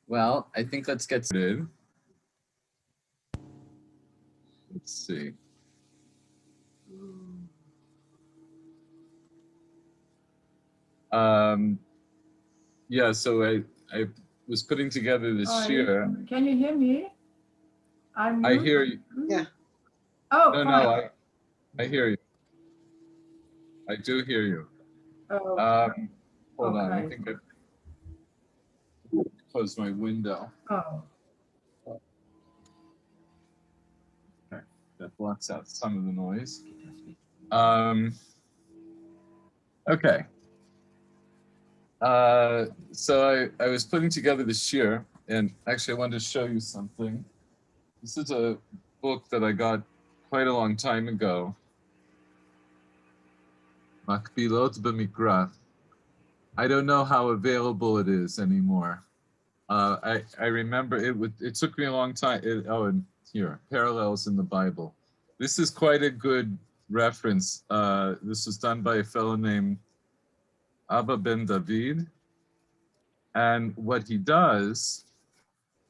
Well, I think let's get started. Let's see. Yeah, so I was putting together this shiur. Can you hear me? I'm I mute. hear you. Yeah. Oh, No, fine. no, I hear you. I do hear you. Oh, Hold on, I okay. think I closed my window. Oh, Okay, that blocks out some of the noise. Okay. So I was putting together this shiur, and actually I wanted to show you something. This is a book that I got quite a long time ago. Makbilot b'Mikra. I don't know how available it is anymore. I remember it took me a long time. And here, parallels in the Bible. This is quite a good reference. This was done by a fellow named Abba Ben David. And what he does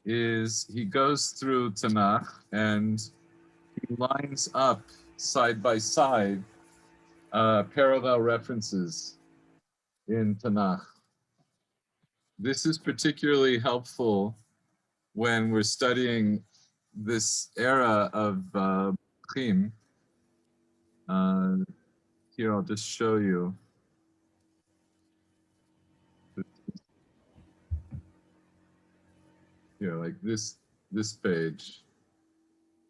is he goes through Tanakh and he lines up side by side parallel references in Tanakh. This is particularly helpful when we're studying this era of Chim. Here, I'll just show you. Here, like this page.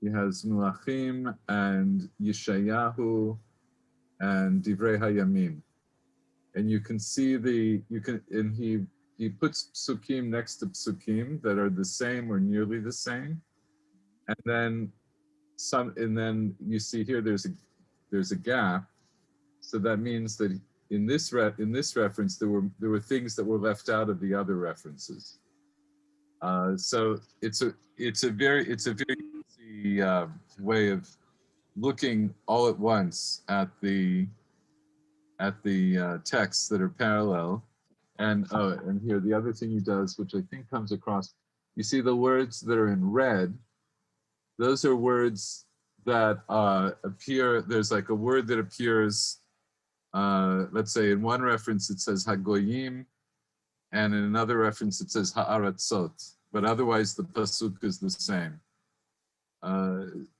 He has Melachim and Yeshayahu and Divrei Hayamim. And you can see and he puts psukim next to psukim that are the same or nearly the same. And then you see here there's a gap. So that means that in this reference there were things that were left out of the other references. So it's a very easy way of looking all at once at the texts that are parallel. And here the other thing he does, which I think comes across, you see the words that are in red. Those are words that appear. There's like a word that appears. Let's say in one reference it says Hagoyim, and in another reference it says Ha'aratzot. But otherwise the pasuk is the same.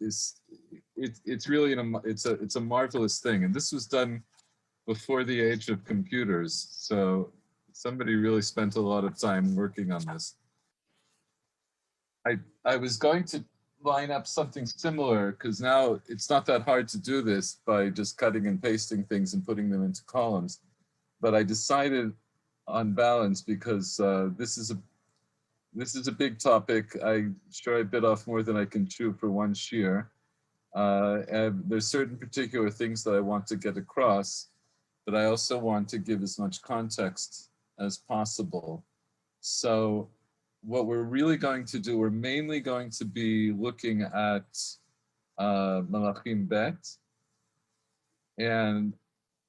It's really it's a marvelous thing, and this was done before the age of computers. So somebody really spent a lot of time working on this. I was going to line up something similar because now it's not that hard to do this by just cutting and pasting things and putting them into columns. But I decided on balance because this is a big topic. I'm sure I bit off more than I can chew for one shiur. And there's certain particular things that I want to get across, but I also want to give as much context as possible. So what we're really going to do, we're mainly going to be looking at Malachim Bet, and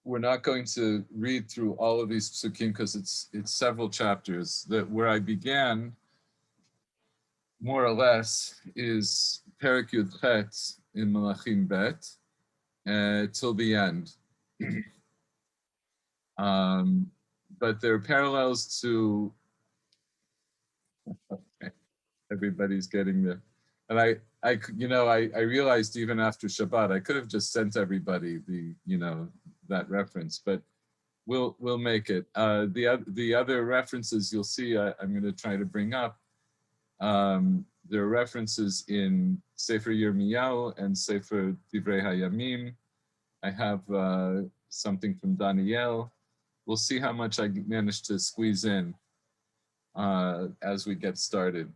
we're not going to read through all of these psukim because it's several chapters. That where I began, more or less, is Perek Yud Chet in Malachim Bet till the end. But there are parallels to. Okay, everybody's getting there, and I realized even after Shabbat I could have just sent everybody that reference, but we'll make it. The other references you'll see I'm going to try to bring up. There are references in Sefer Yirmiyahu and Sefer Divrei Hayamim. I have something from Daniel. We'll see how much I managed to squeeze in as we get started.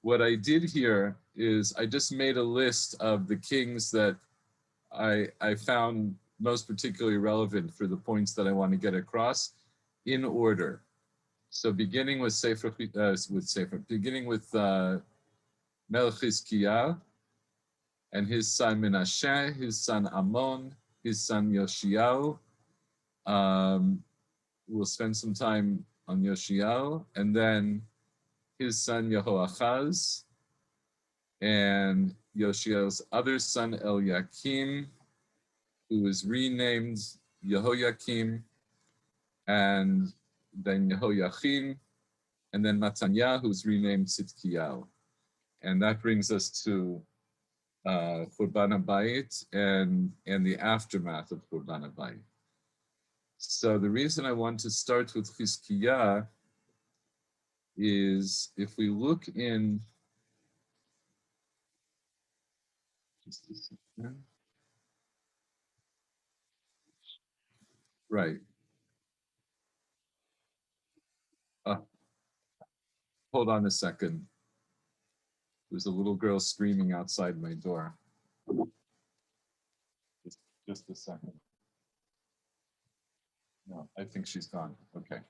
What I did here is I just made a list of the kings that I found most particularly relevant for the points that I want to get across in order. So beginning with beginning with Melech Hizkiah and his son Menashe, his son Amon, his son Yoshiyahu. We'll spend some time on Yoshiyahu, and then his son Yehoachaz, and Yoshiel's other son Eliakim, who was renamed Yehoyakim, and then Yehoyachim, and then Matanya, who's renamed Tzidkiyahu. And that brings us to Churban HaBayit and the aftermath of Churban HaBayit. So the reason I want to start with Chizkiah is if we look in, just a second. Right. Hold on a second. There's a little girl screaming outside my door. Just a second. No, I think she's gone. Okay.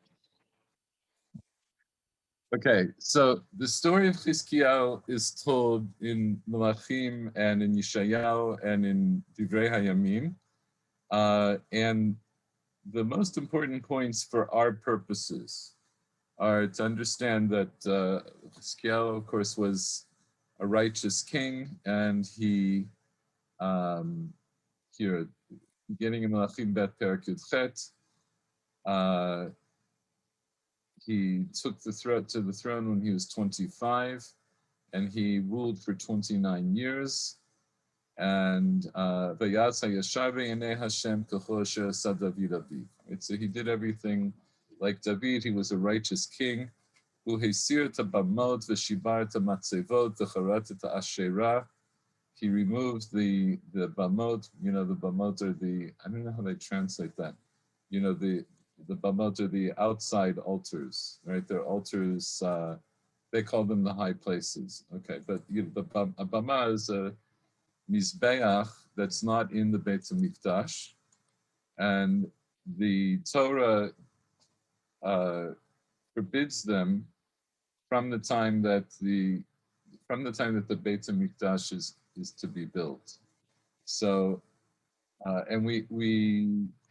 Okay, so the story of Chizkiyahu is told in Melachim and in Yeshayahu and in Divrei Hayamim. And the most important points for our purposes are to understand that Chizkiyahu, of course, was a righteous king, and he, here, beginning in Melachim Bet Perek Yud Chet, he took the throne to the throne when he was 25, and he ruled for 29 years. And so he did everything like David. He was a righteous king. He removed the bamot. You know, the bamot are the, I don't know how they translate that. You know, the bamot are the outside altars, right? They're altars, they call them the high places. Okay, but a bama is a mizbeach that's not in the Beit HaMikdash, and the Torah forbids them from the time that the Beit HaMikdash is to be built. So, and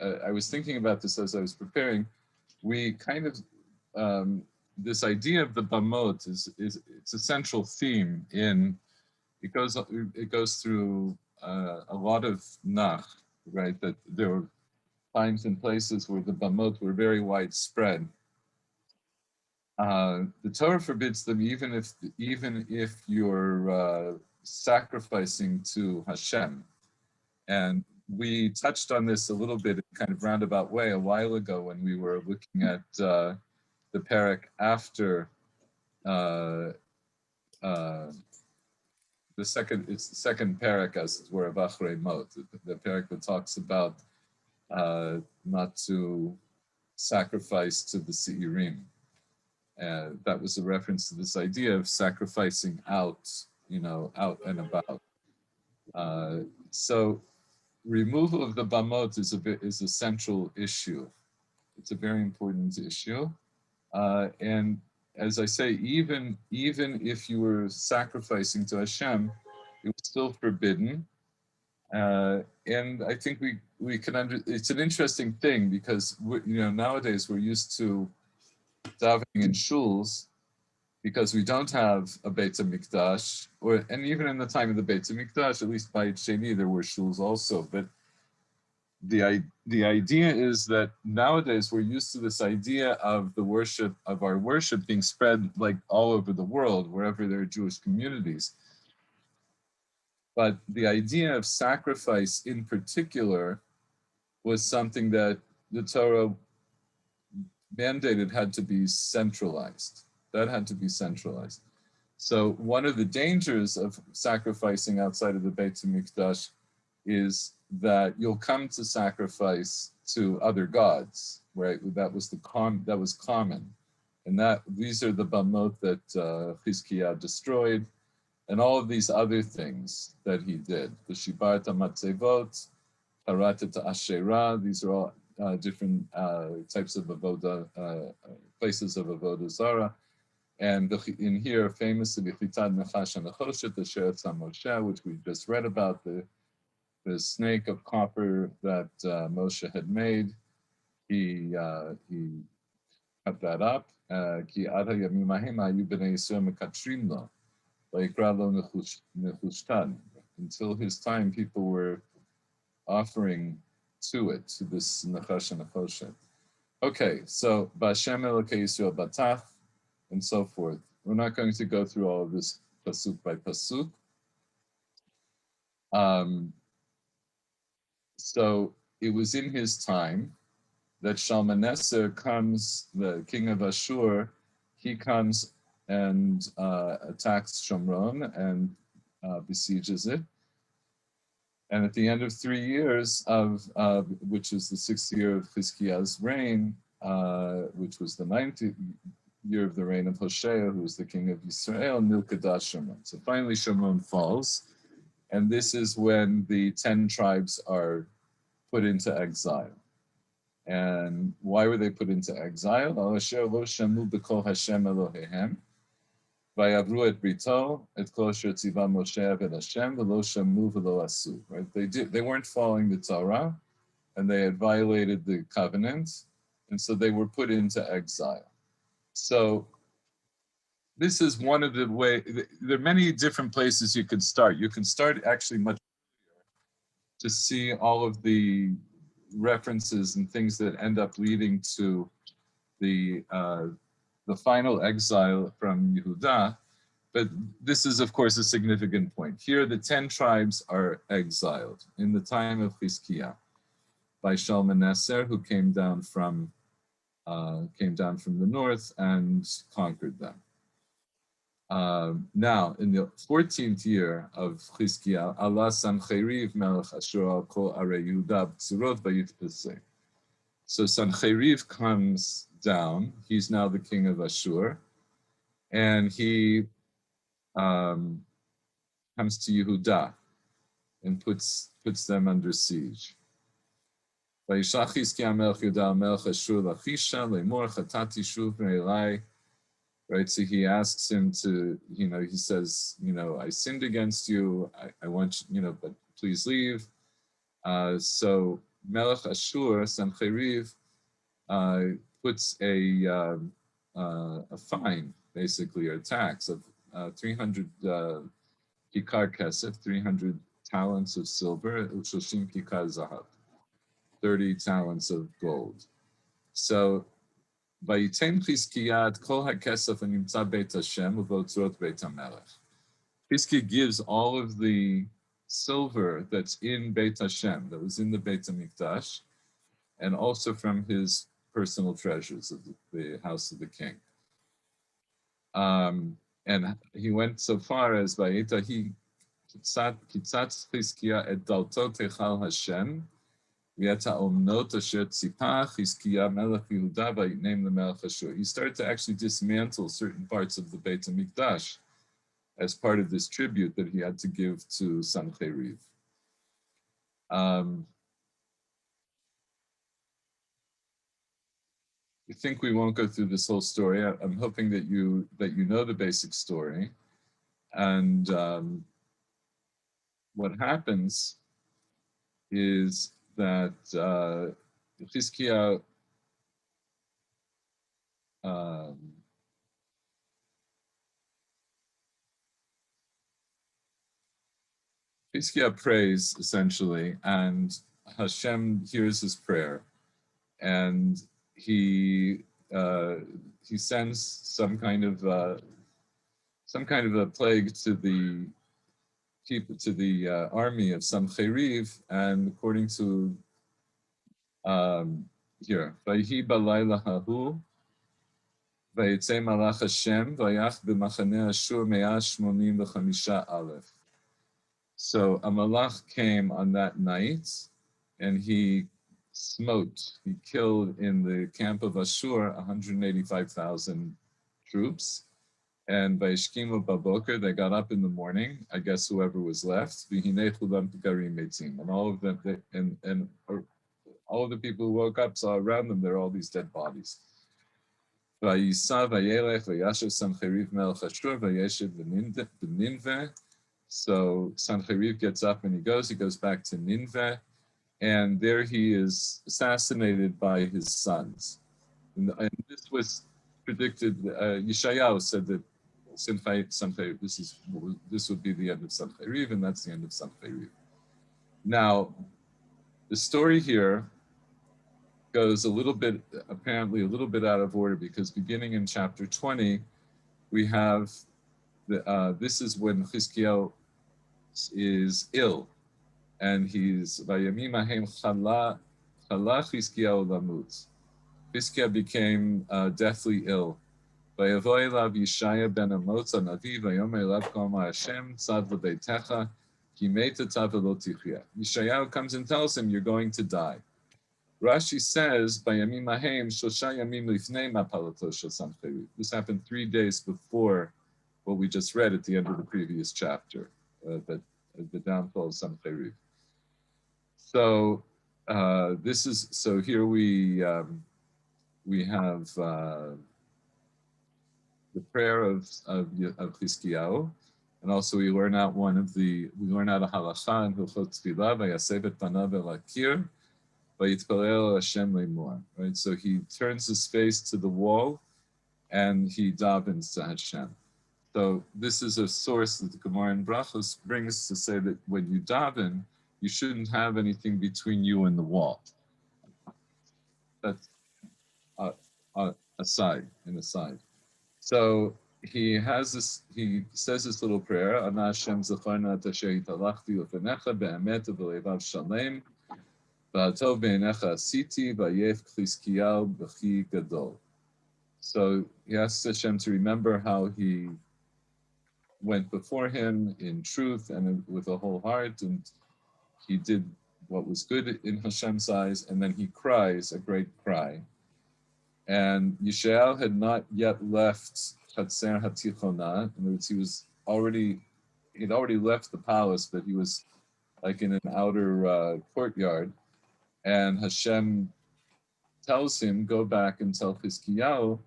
I was thinking about this as I was preparing. We kind of this idea of the bamot is it's a central theme in. It goes through a lot of nach, right? That there were times and places where the bamot were very widespread. The Torah forbids them even if you're sacrificing to Hashem. And we touched on this a little bit in kind of roundabout way a while ago when we were looking at the perek after it's the second perek, as it were, of Achrei Mot, the perek that talks about not to sacrifice to the Seirim. That was a reference to this idea of sacrificing out, out and about. So removal of the bamot is a central issue. It's a very important issue. And as I say, even if you were sacrificing to Hashem, it was still forbidden. And I think we can it's an interesting thing because nowadays we're used to davening in shuls because we don't have a Beit HaMikdash, and even in the time of the Beit HaMikdash, at least by Sheni, there were shuls also. But the idea is that nowadays we're used to this idea of our worship being spread like all over the world, wherever there are Jewish communities. But the idea of sacrifice in particular was something that the Torah mandated had to be centralized. That had to be centralized. So one of the dangers of sacrificing outside of the Beit HaMikdash is that you'll come to sacrifice to other gods, right? That was common. And these are the bamot that Chizkiah destroyed, and all of these other things that he did. The Shibarta Matzevot, Haratata Asherah, these are all different types of avoda, places of avoda zara. And in here, famously, the Chitad Nechash and Nechoshet, the Sheretz HaMoshe, which we just read about, the snake of copper that Moshe had made. He cut that up. Ki ad hayamim hahem hayu bnei Yisrael mekatrim lo, vayikra lo nechushtan. Until his time, people were offering to it, to this Nachash and Nechoshet. Okay, so B'Hashem Elokei Yisrael Batach, and so forth. We're not going to go through all of this pasuk by pasuk. So it was in his time that Shalmaneser comes, the king of Ashur, he comes and attacks Shomron and besieges it. And at the end of 3 years of, which is the 6th year of Chizkiah's reign, which was the 9th year of the reign of Hoshea, who was the king of Israel, Nilkadah Shomron. So finally Shomron falls, and this is when the 10 tribes are put into exile. And why were they put into exile? Right? They weren't following the Torah, and they had violated the covenant, and so they were put into exile. So this is one of the way. There are many different places you could start. You can start actually much to see all of the references and things that end up leading to the final exile from Yehuda. But this is, of course, a significant point. Here, the 10 tribes are exiled in the time of Chizkiah by Shalmaneser, who came down from the north and conquered them. Now, in the 14th year of Chizkiah, Allah Sancheriv Melech Ashur al Kol Arei Yehuda B'tzurot Vayitpeseh. So Sancheriv comes down. He's now the king of Ashur, and he comes to Yehuda and puts them under siege. Right, so he asks him to, he says, I sinned against you, I want you, but please leave. So Melech Ashur, Sancheriv, puts a fine, basically, or a tax of 300 kikar kesef, 300 talents of silver, ushoshim kikar zahav, 30 talents of gold. So, Vayitem Chizkiah kol hakesef animtza beit Hashem uvotzrot beit HaMelech. Chizkiah gives all of the silver that's in Beit Hashem, that was in the Beit HaMikdash, and also from his personal treasures of the house of the king. And he went so far as Vayetahi kitzatz Chizkiah et dalto techal Hashem v'yeta omnot asher tzipah Chizkiah melech Yehuda vayitnem lemelech Ashur. He started to actually dismantle certain parts of the Beit HaMikdash as part of this tribute that he had to give to Sancheriv. I think we won't go through this whole story. I'm hoping that you know the basic story. And what happens is that Chizkiah prays, essentially, and Hashem hears his prayer, and he sends some kind of a plague to the army of Sancheriv, and according to here, Vayhi balayla hahu, vayetze malach Hashem, vayach b'machaneh Ashur 185 aleph. So a malach came on that night, and he killed in the camp of Ashur 185,000 troops. And by Shkimu Baboker, they got up in the morning, I guess whoever was left, and all of them, all of the people who woke up saw around them, there are all these dead bodies. So Sancheriv gets up and he goes back to Nineveh, and there he is assassinated by his sons. And this was predicted. Yeshayahu said that Sancheriv, this would be the end of Sancheriv, and that's the end of Sancheriv. Now, the story here goes apparently a little bit out of order, because beginning in chapter 20, we have this is when Chizkiyahu is ill, and he's Vayamim Ahem Chala Chizkiyahu Lamut. Chizkiyahu became deathly ill. Vayavo elav Yeshaya ben Amoz hanavi vayomer elav kol ma Hashem tzad lebeitecha ki meta tav velo tichya. Yeshayahu comes and tells him, you're going to die. Rashi says, Bayamim Ahem Shosha Yamim Lifnei Mapalato Shel Sancheriv. This happened 3 days before what we just read at the end of the previous chapter, the downfall of Sancheriv. So here we have the prayer of Chizkiyahu, and also we learn out a halacha in Hilchot Tefillah, Vayasev et panav el hakir, Vayitpalel Hashem lemor. Right, so he turns his face to the wall, and he davens to Hashem. So this is a source that the Gemara in Brachos brings to say that when you daven, you shouldn't have anything between you and the wall. That's aside. So he says this little prayer, Ana Hashem zacharna et asher hitalachti lefenecha be'emet v'levav shalem v'hatov be'enecha asiti v'yef Chizkiyahu b'chi gadol. So he asks Hashem to remember how he went before him in truth and with a whole heart, and he did what was good in Hashem's eyes, and then he cries a great cry. And Yeshayahu had not yet left Chatzer HaTichona. In other words, he'd already left the palace, but he was like in an outer courtyard. And Hashem tells him, go back and tell Chizkiyahu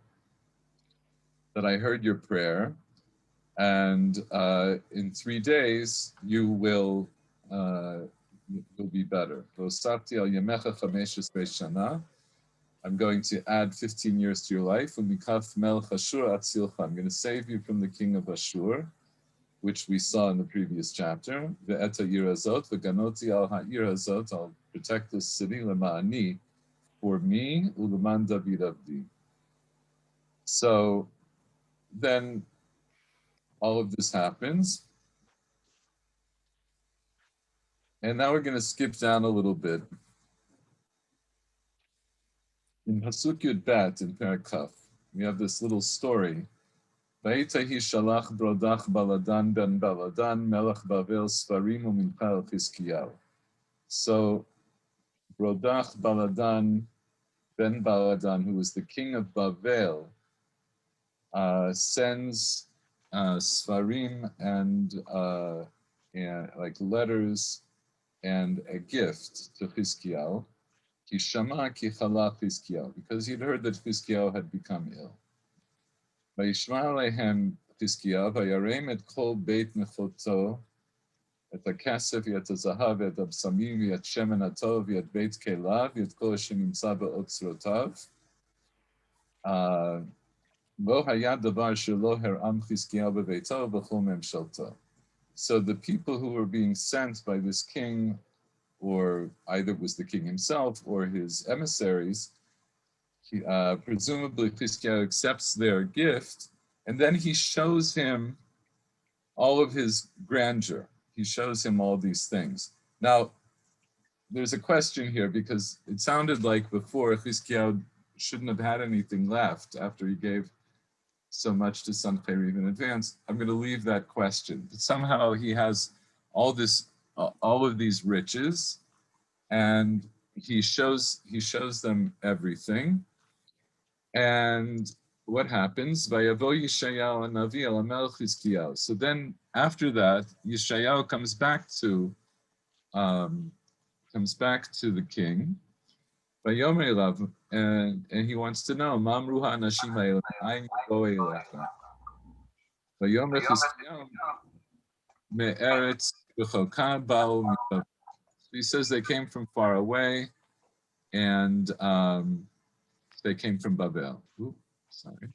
that I heard your prayer, and in 3 days you will be better. I'm going to add 15 years to your life. I'm going to save you from the king of Ashur, which we saw in the previous chapter. I'll protect this city for me, uleman David Avdi. So then all of this happens. And now we're going to skip down a little bit. In Pasuk Yud Bet, in Perek Kaf, we have this little story. Vayitahi shalach brodach baladan ben baladan melech Bavel sfarim umincha el Chizkiyahu. So Brodach Baladan ben Baladan, who was the king of Bavel, sends sfarim and like letters and a gift to Chizkiyahu. Kishama ki chala Chizkiyahu, because he'd heard that Chizkiyahu had become ill. Vayishma alehem Chizkiyahu vayarem et kol beit mechoto et hakesef et hazahav et absamim et shemen hatov et beit kelav et kol shenimtza beotzrotav. Lo hayad davar shelo heram Chizkiyahu bebeito v'chol memshalto. So the people who were being sent by this king, or either it was the king himself or his emissaries, presumably Chizkiyahu accepts their gift, and then he shows him all of his grandeur. He shows him all these things. Now, there's a question here, because it sounded like before Chizkiyahu shouldn't have had anything left after he gave so much to Sancheriv in advance. I'm going to leave that question. But somehow he has all of these riches, and he shows them everything. And what happens? Vayavo Yeshayahu hanavi el hamelech Chizkiyahu. So then, after that, Yeshayahu comes back to the king. Vayomer elav, and he wants to know, Mamru ha'anashim ha'elam, ayin bo elecha. Vayomer Chizkiyahu me'eretz b'choka ba'u he says they came from far away, and They came from Babel. Ooh, sorry.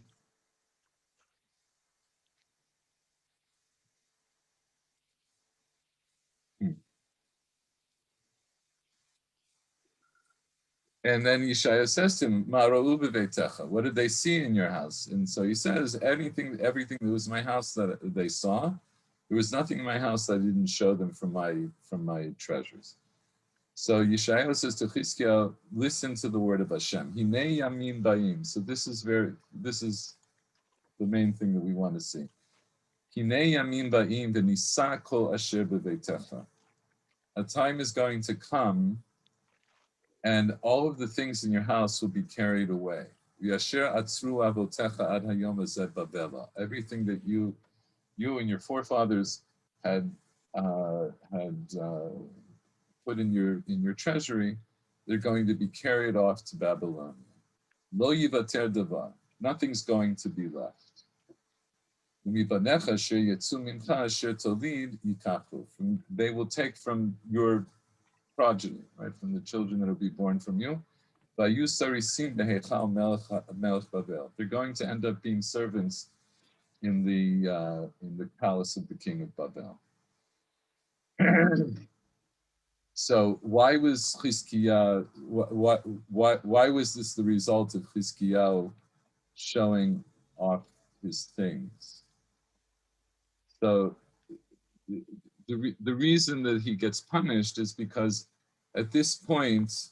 And then Yeshaya says to him, "Ma'ra'u b'veitecha." What did they see in your house? And so he says, everything that was in my house that they saw, there was nothing in my house that I didn't show them from my treasures. So Yeshaya says to Chizkiah, listen to the word of Hashem. Hinei yamim ba'im. So this is the main thing that we want to see. Hinei yamim ba'im v'nisa kol asher b'veitecha. A time is going to come and all of the things in your house will be carried away. Everything that you and your forefathers had put in your treasury, they're going to be carried off to Babylon. Lo yivater davar. Nothing's going to be left. They will take from your progeny, right, from the children that will be born from you. They're going to end up being servants in the palace of the king of Babel. So why was Chizkiah? Why was this the result of Chizkiah showing off his things? So the reason that he gets punished is because at this point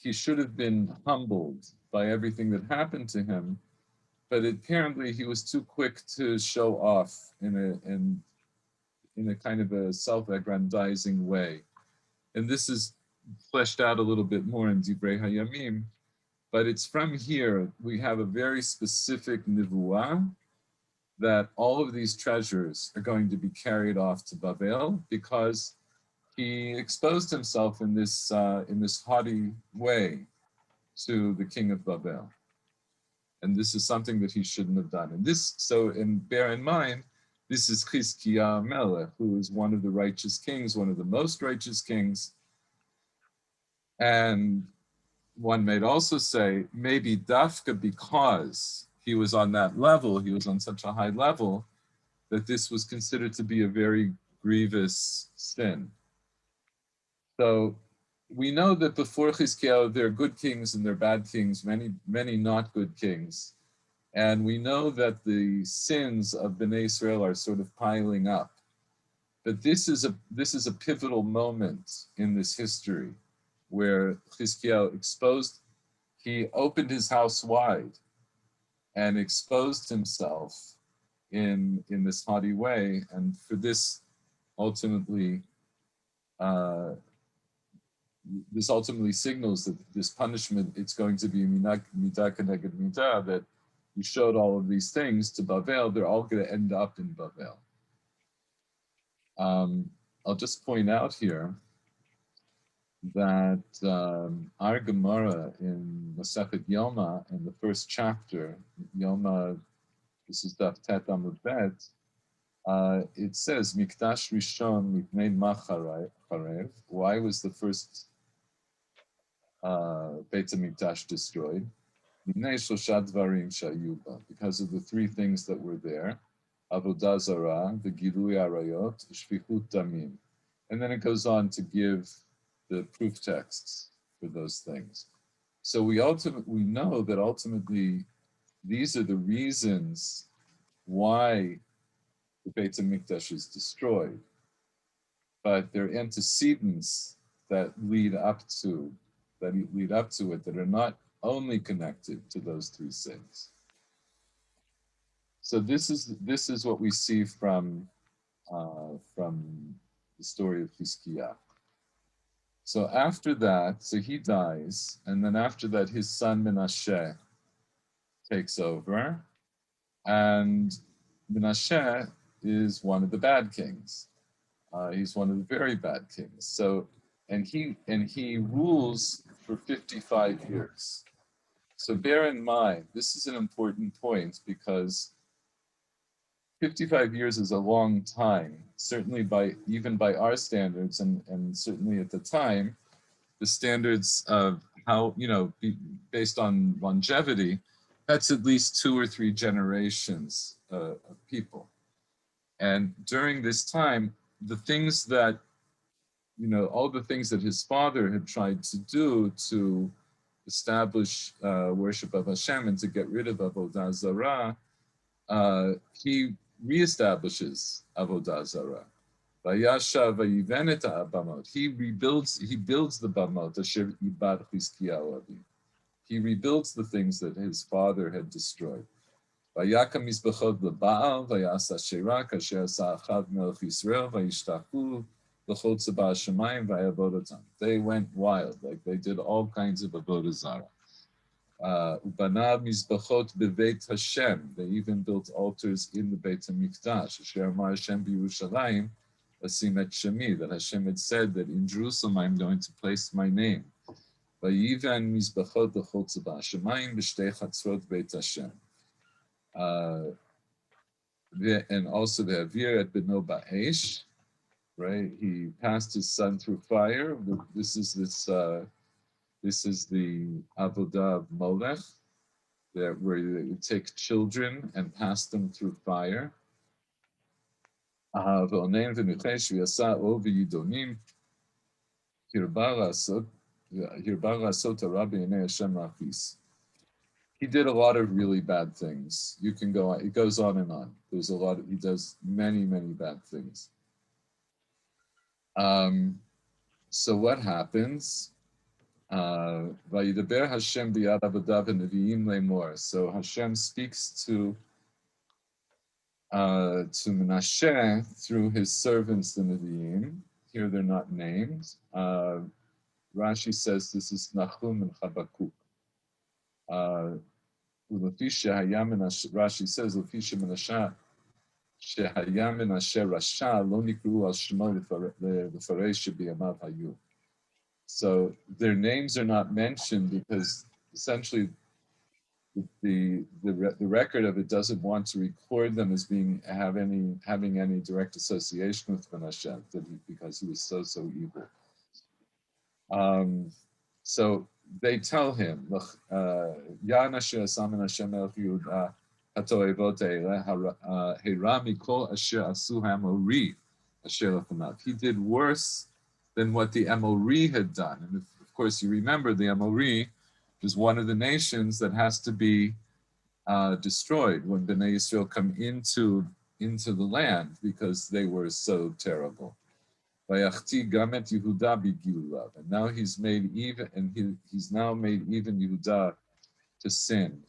he should have been humbled by everything that happened to him, but apparently he was too quick to show off in a kind of a self-aggrandizing way. And this is fleshed out a little bit more in Divrei Hayamim, but it's from here we have a very specific nivuah that all of these treasures are going to be carried off to Babel because he exposed himself in this haughty way to the king of Babel. And this is something that he shouldn't have done. And bear in mind, this is Chizkiah Melech, who is one of the righteous kings, one of the most righteous kings. And one might also say, maybe Dafka, because he was on that level, he was on such a high level, that this was considered to be a very grievous sin. So we know that before Chizkiah, there are good kings and there are bad kings, many not good kings. And we know that the sins of Bnei Israel are sort of piling up. But this is a pivotal moment in this history where Chizkiah he opened his house wide and exposed himself in this haughty way. And for this ultimately signals that this punishment, it's going to be midah keneged midah, that you showed all of these things to Babel, they're all going to end up in Babel. I'll just point out here that our Gemara in Masechet Yoma, in the first chapter, Yoma, this is Daf Tet Amud Bet, it says, Mikdash Rishon Mipnei Ma Charev. Why was the first Beit HaMikdash destroyed? Because of the three things that were there: Avodah Zarah, the Gilui Arayot, Shfichut Damim. And then it goes on to give the proof texts for those things. So we know that ultimately these are the reasons why the Beit HaMikdash is destroyed. But there are antecedents that lead up to it that are not only connected to those three sins. So this is what we see from the story of Chizkiah. So after that, so he dies, and then after that, his son Menashe takes over, and Menashe is one of the bad kings. He's one of the very bad kings. So, and he rules for 55 years. So bear in mind, this is an important point because 55 years is a long time, certainly even by our standards, and certainly at the time, the standards of how, based on longevity, that's at least 2 or 3 generations of people. And during this time, the things that, all the things that his father had tried to do to establish worship of Hashem and to get rid of Avodah Zarah, he reestablishes Avodah Zarah. Vayashav vayiven et ha'abamot. He builds the bamot, asher ibad Chizkiyahu aviv. He rebuilds the things that his father had destroyed. Vayakam mizbechot leBaal, vayas asherah, kasher asa Achav melech Yisrael, vayishtachu l'chol tzebah hashemayim, vayavodotam. They went wild, like they did all kinds of avodah zarah. Ubanav mizbechot beveit Hashem. They even built altars in the Beit HaMikdash. Asher amar Hashem b'Yerushalayim, asim et shemi. That Hashem had said that in Jerusalem I'm going to place my name. Vayivan mizbechot l'chol tzebah hashemayim b'shtei chatzrot Beit Hashem. And also the Avir at Beno Ba'esh, right? He passed his son through fire. This is the Avodah of Molech, where they would take children and pass them through fire. V'onein v'nuchesh v'yasa o v'yidonim hirba la'asot hara b'yinei Hashem la'achis. He did a lot of really bad things. You can go on, it goes on and on. There's a lot, he does many, many bad things. So what happens? Vayidaber Hashem b'yad avodav v'neviim le'mor. So Hashem speaks to Menashe through his servants, the Nevi'im. Here they're not named. Rashi says this is Nahum and Habakkuk. Rashi says, "Lefisha Menashe shehaya Menashe rasha lo nikru al shemo lefarei shebiyamav hayu." So their names are not mentioned because essentially the record of it doesn't want to record them as having any direct association with Menashe, because he was so evil. So they tell him, "Ya Nasher Asam Menashe Melech Yehuda hatoevot eile hera mikol asher asu haMori asher lefanav." He did worse than what the Amori had done, and of course you remember the Amori is one of the nations that has to be destroyed when Bnei Yisrael come into the land because they were so terrible. Vayachti gamet Yehuda b'gilulav, and now he's made even, and he's now made even Yehuda to sin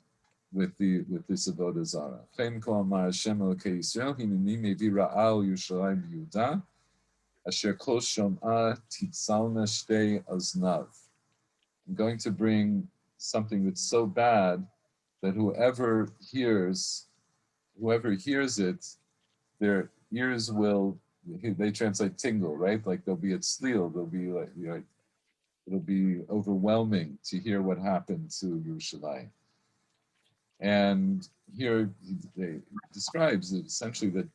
with this avodah zarah. Chen kol amar Hashem Elokei Yisrael hineni mevi ra'al Yerushalayim Yehuda asher kol shom'a titzalna shtei aznav. I'm going to bring something that's so bad that whoever hears it, their ears will, they translate tingle, right? Like they'll be at sleal, they'll be like, it'll be overwhelming to hear what happened to Yerushalayim. And here he describes that essentially that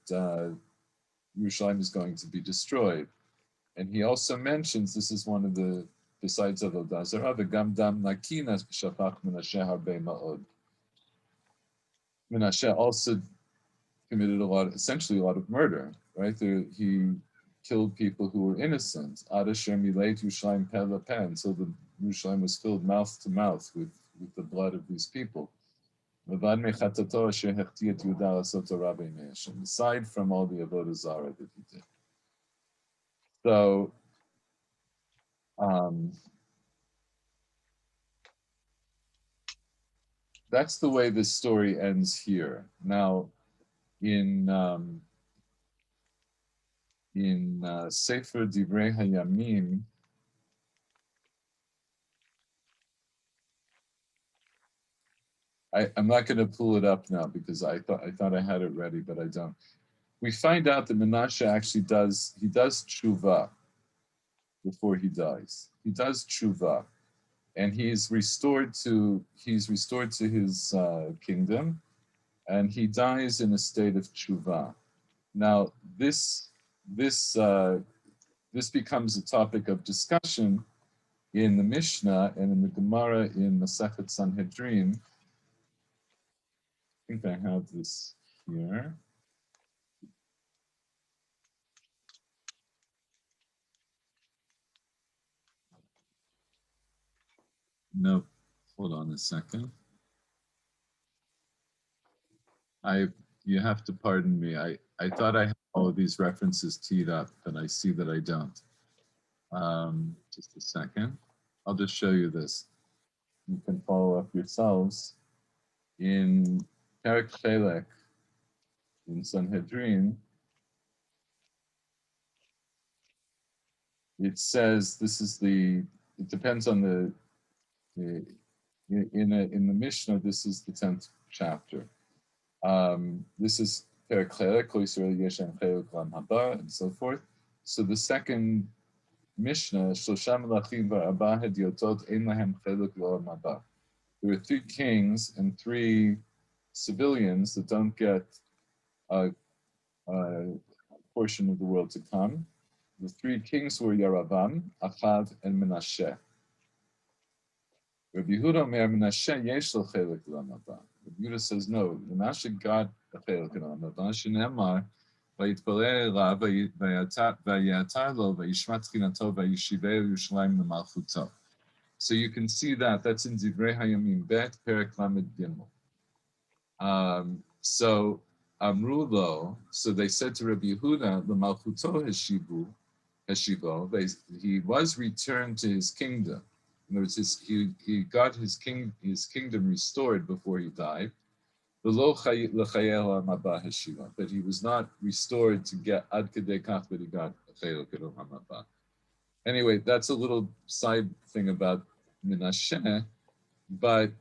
Yerushalayim is going to be destroyed. And he also mentions, this is one of the, besides Avodah Zarah, v'gam dam nakina shafach Menashe harbe ma'od. Menashe also committed essentially a lot of murder, right? He killed people who were innocent. Ad asher mileit Yerushalayim pe le'peh, until the Yerushalayim was filled mouth to mouth with the blood of these people. Levad mechatato asher hechti et Yehuda lasot torah b'nei Hashem, aside from all the avodah zarah that he did. So, that's the way this story ends here. Now, in Sefer Divrei Hayamim, I'm not going to pull it up now because I thought I had it ready, but I don't. We find out that Menashe actually does tshuva before he dies. He does tshuva, and he's restored to his kingdom, and he dies in a state of tshuva. Now, this becomes a topic of discussion in the Mishnah and in the Gemara in Masechet Sanhedrin. I think I have this here. No, hold on a second. You have to pardon me. I thought I had all of these references teed up, but I see that I don't. Just a second. I'll just show you this. You can follow up yourselves. In Perek Chelek, in Sanhedrin, it says it depends on the in the Mishnah, this is the 10th chapter. This is Perek Chelek, Kol Yisrael Yeshem Chelek Lam Haba, and so forth. So the second Mishnah, Shlosha Melachim va'Arba Hediotot Ein Lahem Chelek L'Olam Haba. There are 3 kings and 3 civilians that don't get a portion of the world to come. The 3 kings were Yaravam, Achav, and Menashe. Rabbi Yehuda Omer Menashe yesh lo chelek l'olam haba. Rabbi Yehuda says no. Menashe got a chelek l'olam haba. Shenemar vayitpalel elav vayatar lo vayishma tchinato vayishivei Yerushalayim lemalchuto. So you can see that that's in Divrei Hayamim Bet Perek Lamed Gimel. So Amru lo. So they said to Rabbi Yehuda, lemalchuto heshivo. He was returned to his kingdom. In other words, he got his kingdom restored before he died. But he was not restored to get ad kedei kach that he got. Anyway, that's a little side thing about Menashe, but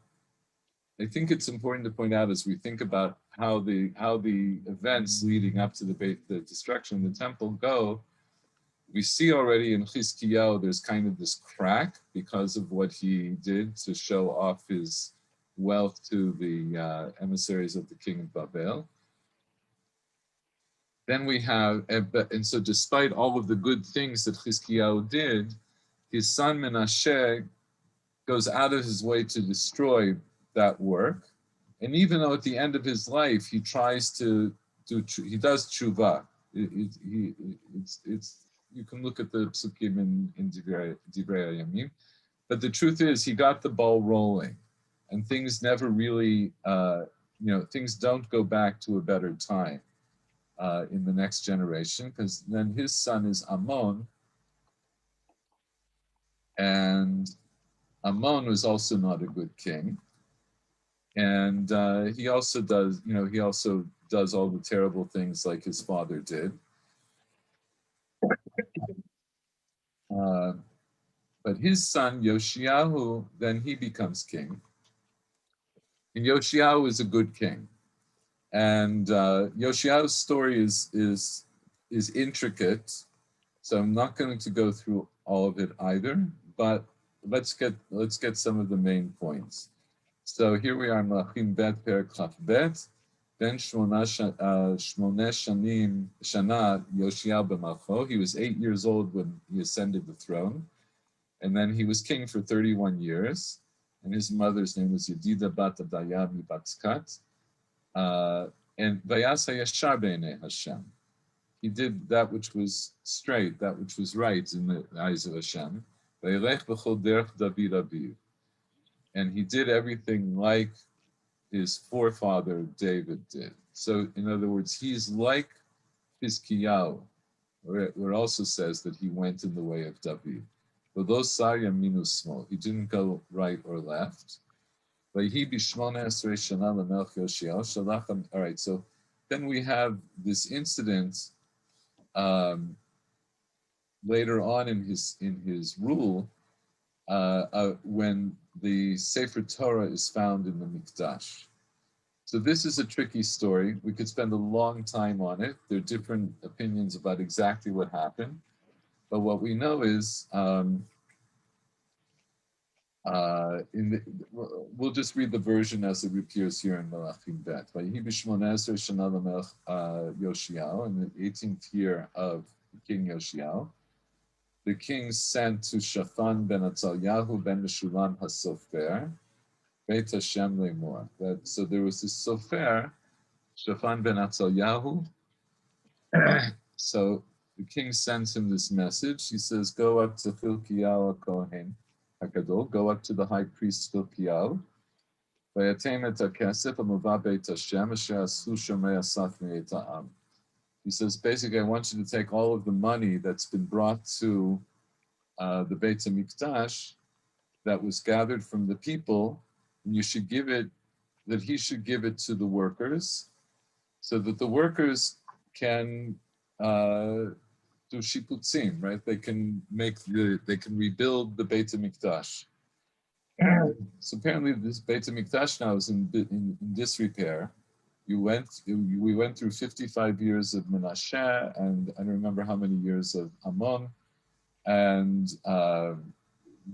I think it's important to point out as we think about how the events leading up to the destruction of the temple go. We see already in Chizkiyahu there's kind of this crack because of what he did to show off his wealth to the emissaries of the king of Babel. Then we have, and so despite all of the good things that Chizkiyahu did, his son Menashe goes out of his way to destroy that work. And even though at the end of his life he tries to he does tshuva. You can look at the psukim in Divrei Hayamim, but the truth is he got the ball rolling, and things never really, things don't go back to a better time in the next generation, because then his son is Ammon, and Ammon was also not a good king, and he also does all the terrible things like his father did. But his son Yoshiyahu, then he becomes king. And Yoshiyahu is a good king. And Yoshiyahu's story is intricate, so I'm not going to go through all of it either. But let's get some of the main points. So here we are in Melachim Bet Perek Chaf Bet. Ben Shmona Shanim Shana Yoshiyahu b'malcho. He was 8 years old when he ascended the throne, and then he was king for 31 years. And his mother's name was Yedida bat Adaya miBatzkat. And Vayasa Yashar b'nei Hashem. He did that which was straight, that which was right in the eyes of Hashem. Vayelech b'chol derech David aviv. And he did everything like his forefather David did. So in other words, he's like Chizkiyahu, where it also says that he went in the way of David. But those Sarya minus small, he didn't go right or left. All right, so then we have this incident later on in his rule when the Sefer Torah is found in the Mikdash. So this is a tricky story. We could spend a long time on it. There are different opinions about exactly what happened. But what we know is, we'll just read the version as it appears here in Melachim Bet. Yoshiyahu, in the 18th year of King Yoshiyahu, the king sent to Shaphan ben Atzalyahu ben Meshulam HaSofer, Beit Hashem Lemor. So there was this Sofer, Shaphan ben Atzalyahu. So the king sends him this message. He says, go up to Hilkiyahu Kohen HaGadol, go up to the high priest Hilkiyahu. He says, basically, I want you to take all of the money that's been brought to the Beit HaMikdash that was gathered from the people, and you should give it, that he should give it to the workers, so that the workers can do shiputzim, right? They can rebuild the Beit HaMikdash. So apparently this Beit HaMikdash now is in disrepair. We went through 55 years of Menashe, and I don't remember how many years of Amon, and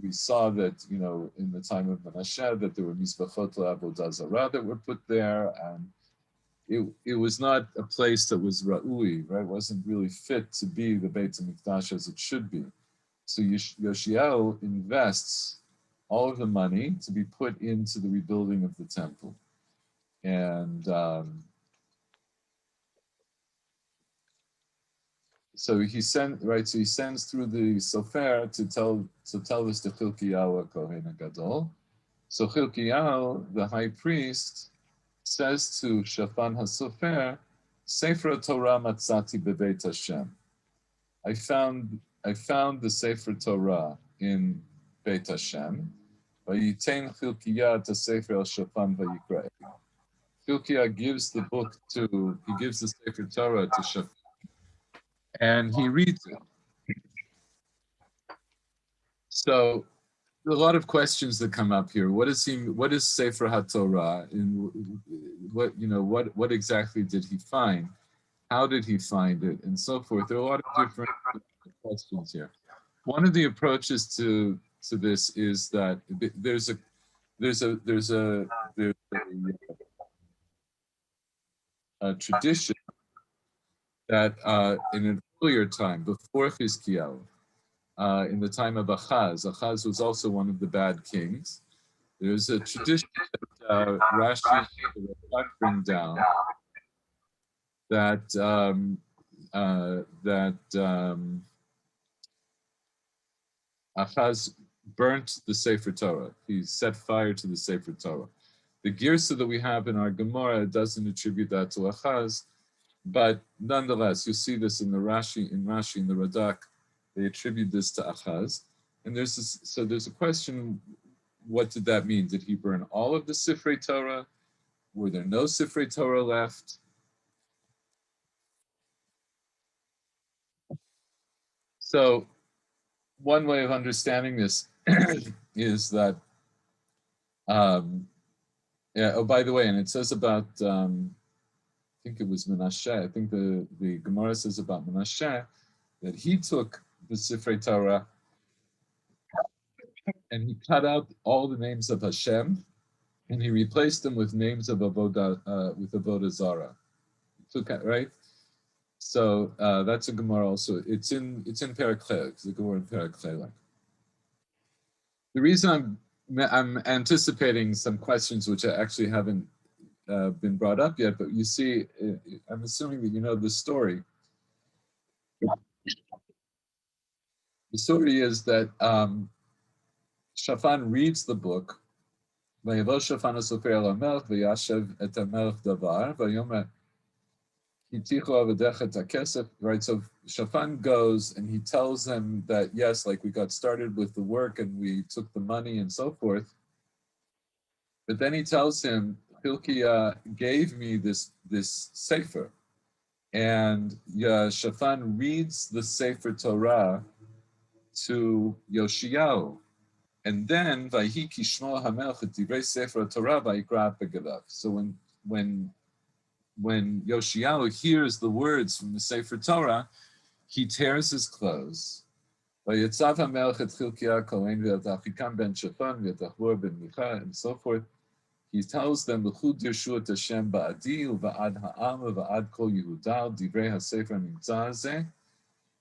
we saw that, you know, in the time of Menashe, that there were Mizbachot Avodah Zarah that were put there, and it was not a place that was Ra'ui, right? It wasn't really fit to be the Beit HaMikdash as it should be. So Yoshiyahu invests all of the money to be put into the rebuilding of the temple. And so he sends through the Sofer to tell this to Hilkiyahu Kohen HaGadol. So Hilkiyahu, the high priest, says to Shaphan HaSofer, Sefer Torah matzati bebeit Hashem. I found the Sefer Torah in Beit Hashem. Vayitein Hilkiyahu to Sefer El Shaphan vayikra. Hilkiyahu gives the Sefer Torah to Shaphan, and he reads it. So a lot of questions that come up here. What is Sefer HaTorah? What exactly did he find? How did he find it? And so forth. There are a lot of different questions here. One of the approaches to this is that there's a tradition that in an earlier time, before Chizkiyahu, in the time of Achaz was also one of the bad kings. There's a tradition that Rashi bring down that Achaz burnt the Sefer Torah. He set fire to the Sefer Torah. The Girsa that we have in our Gemara doesn't attribute that to Achaz, but nonetheless, you see this in Rashi, in the Radak, they attribute this to Achaz. And there's a question, what did that mean? Did he burn all of the Sifrei Torah? Were there no Sifrei Torah left? So one way of understanding this is that, oh, by the way, and it says about, I think it was Menashe, I think the Gemara says about Menashe, that he took the Sifrei Torah and he cut out all the names of Hashem and he replaced them with names of Avodah Zarah. Right? So that's a Gemara also. It's in Perek Chelek, the Gemara in Perek Chelek. The reason I'm anticipating some questions which I actually haven't been brought up yet, but you see, I'm assuming that you know the story. The story is that Shaphan reads the book. Right, so Shaphan goes and he tells them that, yes, like we got started with the work and we took the money and so forth. But then he tells him, Hilkiah gave me this Sefer. And Shaphan reads the Sefer Torah to Yoshiyahu. And then, Vayhi kishmo hamelch et divrei Sefer Torah vayikra begadav. So when Yoshiyahu hears the words from the Sefer Torah, he tears his clothes. Vayetzav hamelch et Hilkiah kohen v'et Achikam ben Shaphan v'et Achbor ben Micha and so forth. He tells them, "L'chud dirshu et Hashem ba'adi u'va'ad ha'am u'va'ad kol Yehuda divrei haSefer nimtza hazeh."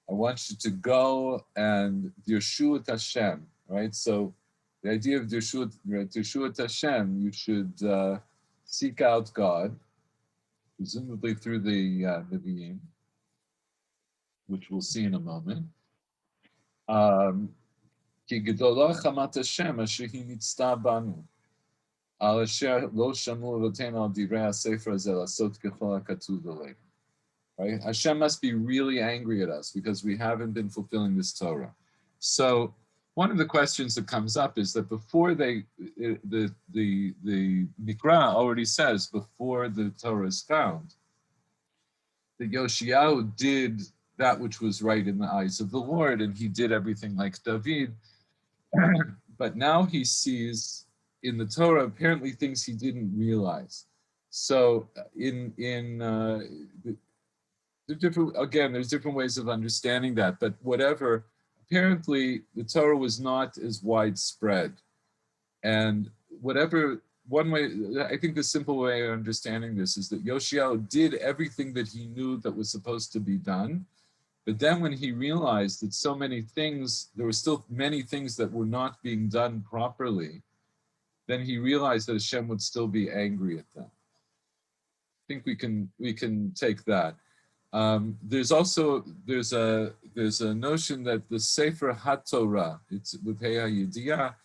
I want you to go and Dirshuat Hashem, right? So the idea of Dirshuat Hashem, you should seek out God, presumably through the Nevi'im, which we'll see in a moment. Ki gedolah chamat Hashem asher hi nitzta banu, al asher lo shamu avotenu al divrei hasefer hazeh lasot kechol hakatuv v'leinu. Right? Hashem must be really angry at us because we haven't been fulfilling this Torah. So one of the questions that comes up is that before the Mikra already says before the Torah is found, that Yoshiyahu did that which was right in the eyes of the Lord, and he did everything like David. But now he sees in the Torah apparently things he didn't realize. So there's different ways of understanding that, but whatever, apparently the Torah was not as widespread. And whatever, one way, I think the simple way of understanding this is that Yoshiyahu did everything that he knew that was supposed to be done. But then when he realized that so many things, there were still many things that were not being done properly, then he realized that Hashem would still be angry at them. I think we can take that. There's a notion that the Sefer HaTorah, it's with Hey HaYediyah,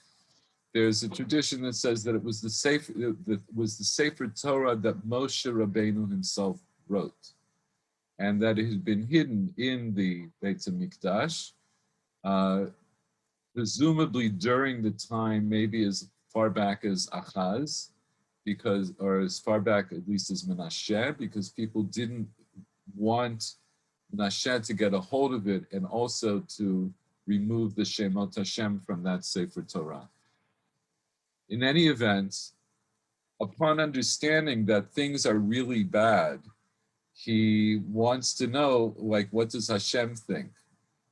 there's a tradition that says that it was the Sefer Torah that Moshe Rabbeinu himself wrote, and that it had been hidden in the Beit HaMikdash, presumably during the time, maybe as far back as Achaz, or as far back at least as Menashe, because people didn't want Menashe to get a hold of it and also to remove the Shemot Hashem from that Sefer Torah. In any event, upon understanding that things are really bad, he wants to know, like, what does Hashem think?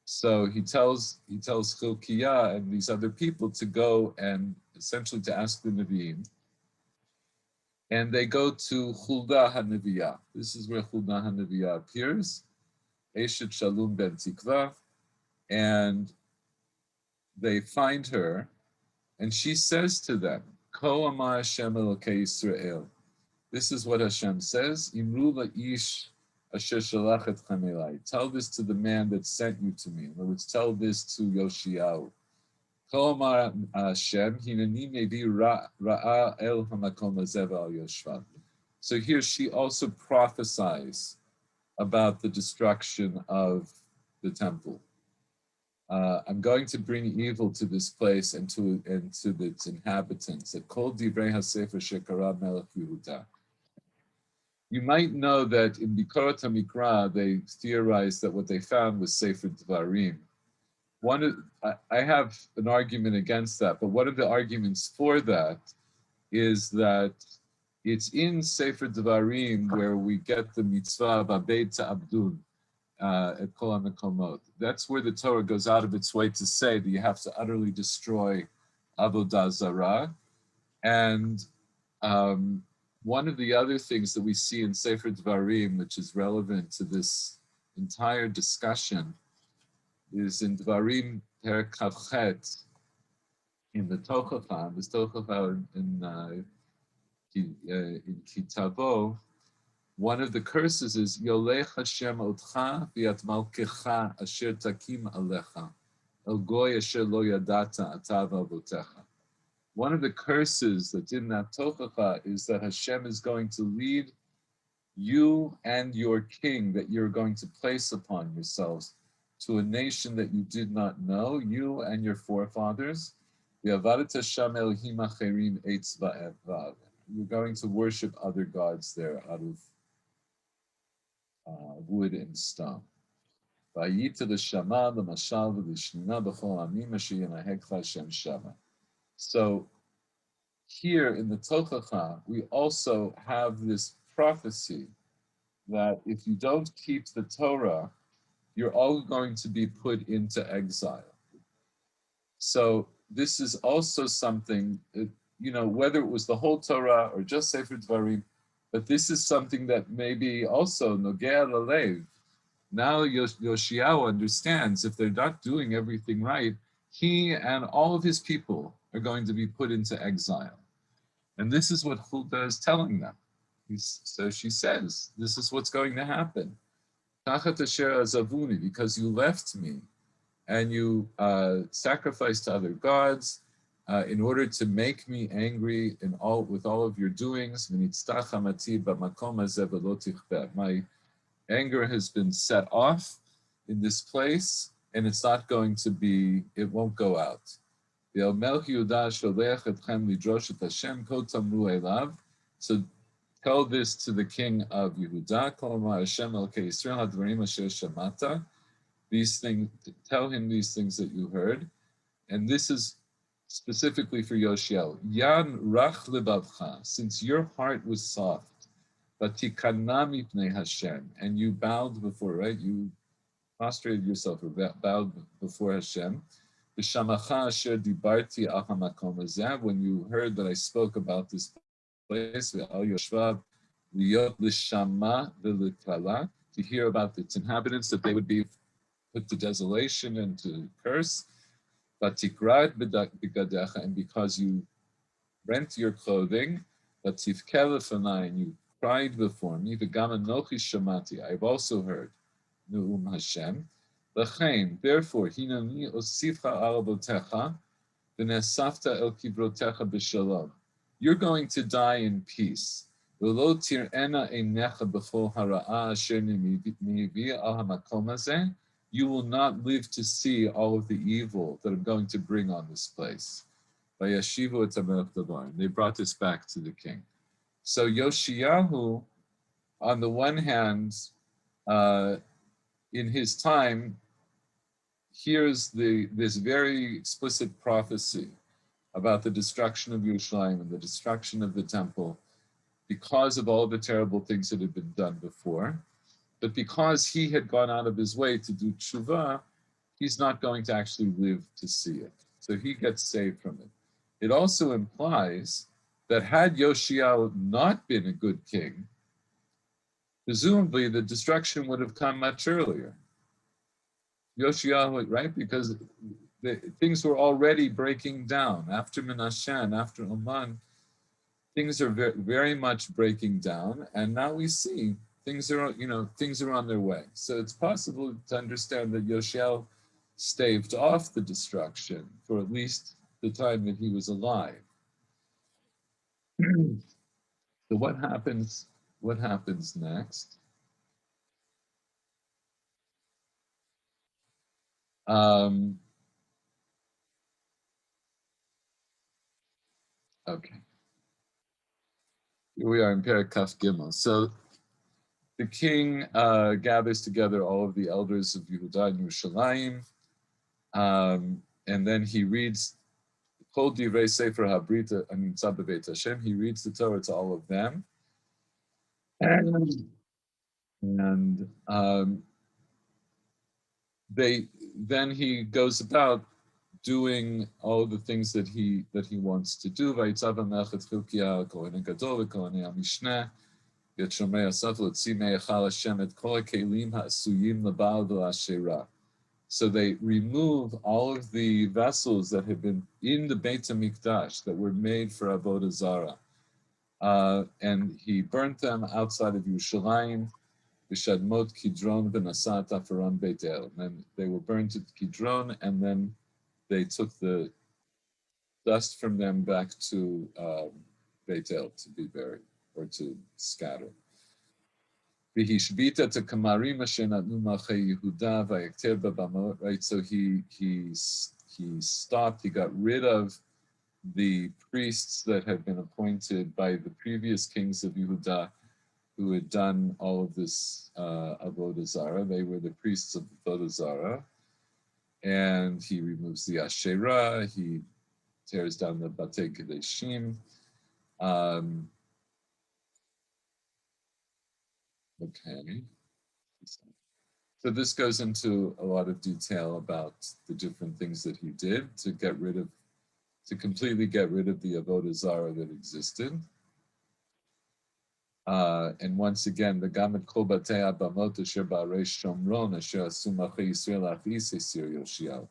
So he tells Chilkiah and these other people to go and essentially to ask the Nevi'im. And they go to Huldah HaNevi'ah. This is where Huldah HaNevi'ah appears, Eshet Shalom ben Tikva, and they find her, and she says to them, Ko Amar Hashem Elokei Yisrael. This is what Hashem says, Imru la'ish asher shalach etchem elai. Tell this to the man that sent you to me. In other words, tell this to Yoshiyahu. Ko Amar Hashem, hineni mevi ra'a el hamakom hazeh al yoshvav. So here she also prophesies about the destruction of the temple. I'm going to bring evil to this place and to its inhabitants. At Kol Divrei HaSefer Shekara Melech Yehuda. You might know that in Bikorat HaMikra, they theorized that what they found was Sefer Dvarim. I have an argument against that, but one of the arguments for that is that it's in Sefer Dvarim where we get the mitzvah of Abed Ta'abdun at Kol HaMekomot. That's where the Torah goes out of its way to say that you have to utterly destroy Avodah Zarah. And one of the other things that we see in Sefer Dvarim, which is relevant to this entire discussion, is in Dvarim Perek Kavchet, in the Tochacha, this Tochacha in Kitavo. One of the curses is Yolech Hashem otcha v'yat malkecha asher takim alecha el goy asher lo yadata ata v'avotecha. One of the curses that's in that Tochacha is that Hashem is going to lead you and your king that you're going to place upon yourselves to a nation that you did not know, you and your forefathers. You're going to worship other gods there out of wood and stone. So here in the Tochacha, we also have this prophecy that if you don't keep the Torah, you're all going to be put into exile. So this is also something, whether it was the whole Torah or just Sefer Dvarim, but this is something that maybe also Nogea Lalev, Now Yoshiao understands if they're not doing everything right, he and all of his people are going to be put into exile. And this is what Huldah is telling them. So she says, this is what's going to happen. Tachat asher azavuni, because you left me and you sacrificed to other gods in order to make me angry with all of your doings. My anger has been set off in this place, and it's not going to be, it won't go out. So tell this to the king of Yehuda, these things, tell him these things that you heard. And this is specifically for Yoshiel. Yan rach lebavcha, since your heart was soft, vatikana mipnei Hashem, and you bowed before, right? You prostrated yourself or bowed before Hashem. B'shamacha asher dibarti al hamakom hazeh, when you heard that I spoke about this place, ve'al yoshvav liyot l'shama v'likala, to hear about its inhabitants, that they would be put to desolation and to curse. V'tikrad b'gadecha, and because you rent your clothing, v'tivkel lefanai, and you cried before me, v'gam anochi shamati, I've also heard, Nu'um Hashem. L'chein, therefore, hinani osifcha al avotecha, v'nesafta el kibrotecha b'shalom. You're going to die in peace. V'lo tir'ena einecha b'chol hara'a asher nivi al hamakom hazeh. You will not live to see all of the evil that I'm going to bring on this place. Vayashivu et hamelech davar. They brought this back to the king. So Yoshiyahu, on the one hand, in his time, hears this very explicit prophecy about the destruction of Yerushalayim and the destruction of the temple because of all the terrible things that had been done before. But because he had gone out of his way to do tshuva, he's not going to actually live to see it. So he gets saved from it. It also implies that had Yoshiyahu not been a good king, presumably the destruction would have come much earlier. Yoshiyahu, right? Because things were already breaking down. After Menashe, after Oman, things are very, very much breaking down. And now we see things are on their way. So it's possible to understand that Yoshiyahu staved off the destruction for at least the time that he was alive. So what happens next? Okay. Here we are in Perek Kaf Gimel. So the king gathers together all of the elders of Yehuda and Yerushalayim, and then he reads Kol Divrei Sefer Habrita Anitza B'Beit Hashem. He reads the Torah to all of them, and then he goes about doing all the things that he wants to do. Vayitzav HaMelech Hilkiah Kohen Gadol Kohen HaMishneh Yet Shomrei Asaf L'Tzi Me'echal Hashem Et Kol HaKelim HaAsuyim L'Baal V'Asherah. So they remove all of the vessels that had been in the Beit HaMikdash that were made for Avodah Zarah. And he burnt them outside of Yerushalayim, B'Shadmot Kidron V'Nasat Afaron Beit El. And they were burned at Kidron, and then they took the dust from them back to Beit El to be buried or to scatter. Right, so he stopped, he got rid of the priests that had been appointed by the previous kings of Yehuda who had done all of this Avodah Zarah. They were the priests of Avodah Zarah. And he removes the Asherah, he tears down the Batei Kedeshim. Okay. So this goes into a lot of detail about the different things that he did to completely get rid of the Avodah Zarah that existed. And once again, the Gamet Kol Batei Abamot Asher Ba'arei Shomron Asher Asu Malchei Yisrael Achis Esir Yoshiyahu.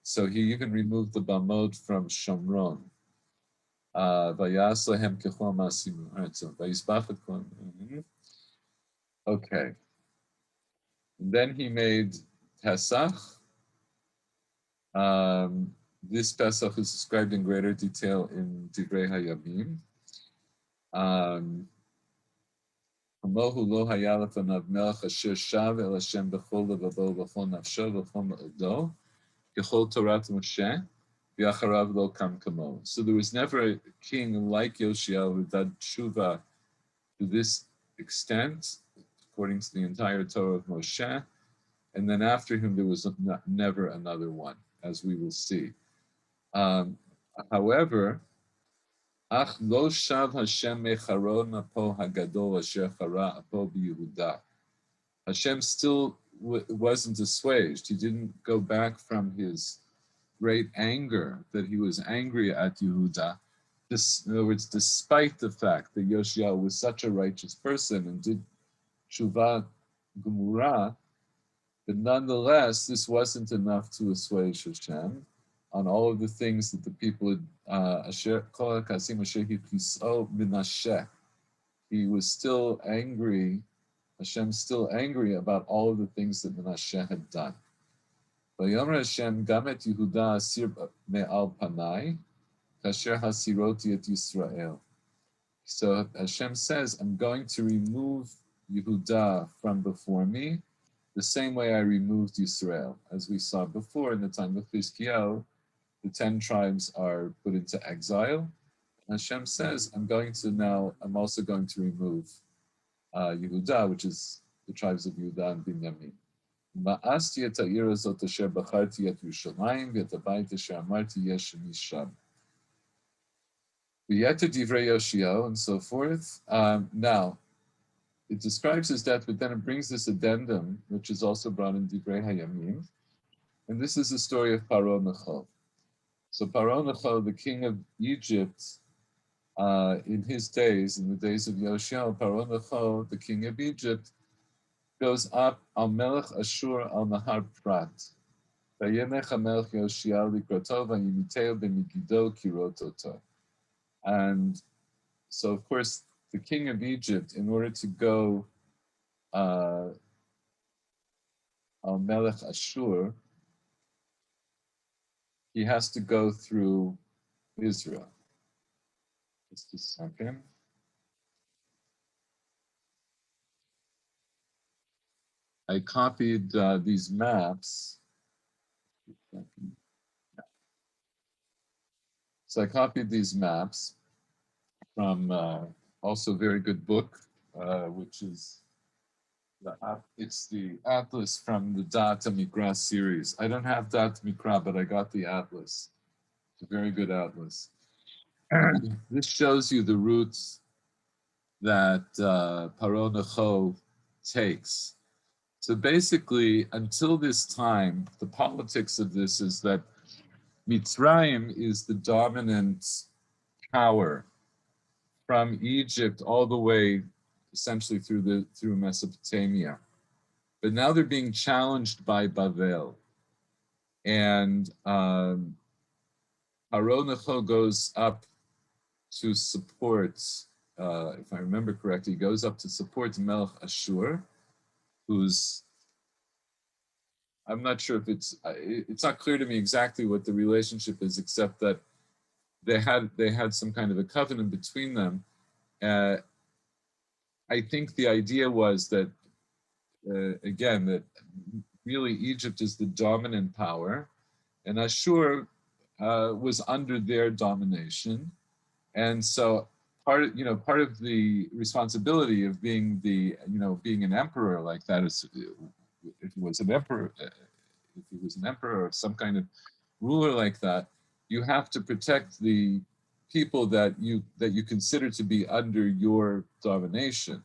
So he even removed the Bamot from Shomron. Vayas Lehem Kechol Ma'asim. All right, so Vayisbach et Kol. Okay. And then he made Pesach. This Pesach is described in greater detail in Divrei Hayamim. כמוהו לא היה לפניו מלך אשר שב אל השם בכל לבבו ובכל נפשו ובכל מאודו, ככל תורת משה, ואחריו לא קם כמוהו. So there was never a king like Yoshiyahu who did tshuva to this extent, according to the entire Torah of Moshe, and then after him there was never another one, as we will see. However, אך לא שב השם מחרון אפו הגדול אשר חרה אפו ביהודה. Hashem still wasn't assuaged. He didn't go back from his great anger that he was angry at Yehuda. In other words, despite the fact that Yoshiyahu was such a righteous person and did tshuva gemura, but nonetheless, this wasn't enough to assuage Hashem on all of the things that the people had. He was still angry, Hashem's still angry about all of the things that Menashe had done. Vayomer Hashem gamet Yehuda asir me'al panai, kasher hasiroti et Yisrael. So Hashem says, I'm going to remove Yehuda from before me, the same way I removed Yisrael. As we saw before in the time of Chizkiyahu, the 10 tribes are put into exile. Hashem says, I'm also going to remove Yehuda, which is the tribes of Yehuda and Binyamin. Ma'asti et ha'ir azot asher bacharti et Yerushalayim v'et habayit asher amarti yesh misham. V'yeter divrei Yoshiyahu, and so forth. Now, it describes his death, but then it brings this addendum, which is also brought in Divrei Hayamim. And this is the story of Paro Necho. So Paro Necho, the king of Egypt, in his days, in the days of Yoshiyahu, Paro Necho, the king of Egypt, goes up al Melech Ashur al Nahar Prat. Vayemech HaMelech Yoshiyahu likroto vayimiteo b'migido kirototo. And so, of course, the king of Egypt, in order to go al Melech Ashur, he has to go through Israel. Just a second. I copied these maps. So I copied these maps from also a very good book, which is it's the atlas from the Da'at Mikra series. I don't have Da'at Mikra, but I got the atlas. It's a very good atlas. This shows you the routes that Paro Necho takes. So basically, until this time, the politics of this is that Mitzrayim is the dominant power from Egypt all the way essentially through Mesopotamia. But now they're being challenged by Bavel. And Paro Necho goes up to support, if I remember correctly, he goes up to support Melech Ashur, who's, I'm not sure if it's not clear to me exactly what the relationship is, except that they had some kind of a covenant between them. I think the idea was that, again, that really Egypt is the dominant power, and Ashur was under their domination, and so part of the responsibility of being being an emperor like that is, if he was an emperor or some kind of ruler like that, you have to protect the people that you consider to be under your domination.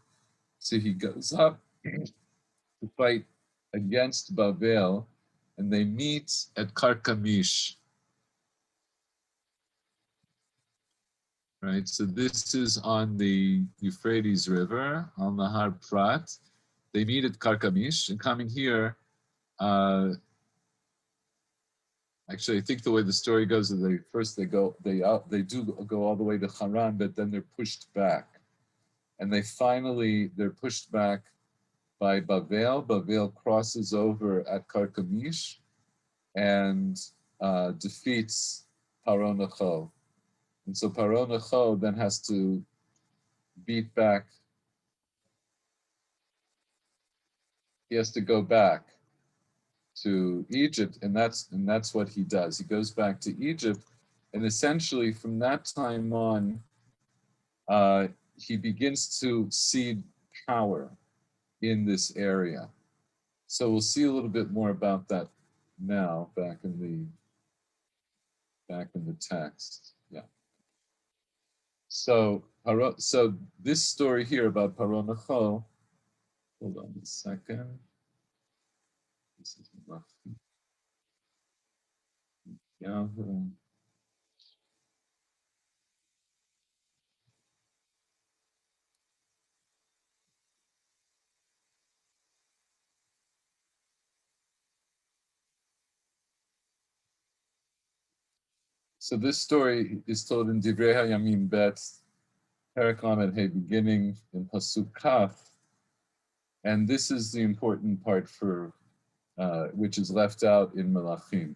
So he goes up to fight against Bavel, and they meet at Karkamish. right? So this is on the Euphrates River, on the Har Prat. They meet at Karkamish, and coming here, actually, I think the way the story goes is they do go all the way to Haran, but then they're pushed back, and they're pushed back by Bavel. Bavel crosses over at Karkamish and defeats Paro Necho. And so Paro Necho then has to beat back, he has to go back to Egypt, and that's what he does. He goes back to Egypt, and essentially from that time on, uh, he begins to cede power in this area. So we'll see a little bit more about that now back in the text. Yeah. So this story here about Paro Necho, hold on a second. This is Yahoo. So this story is told in Divrei HaYamim Bet, Perek Lamed Hey, beginning in Pasuk Kaf, and this is the important part for which is left out in Melachim.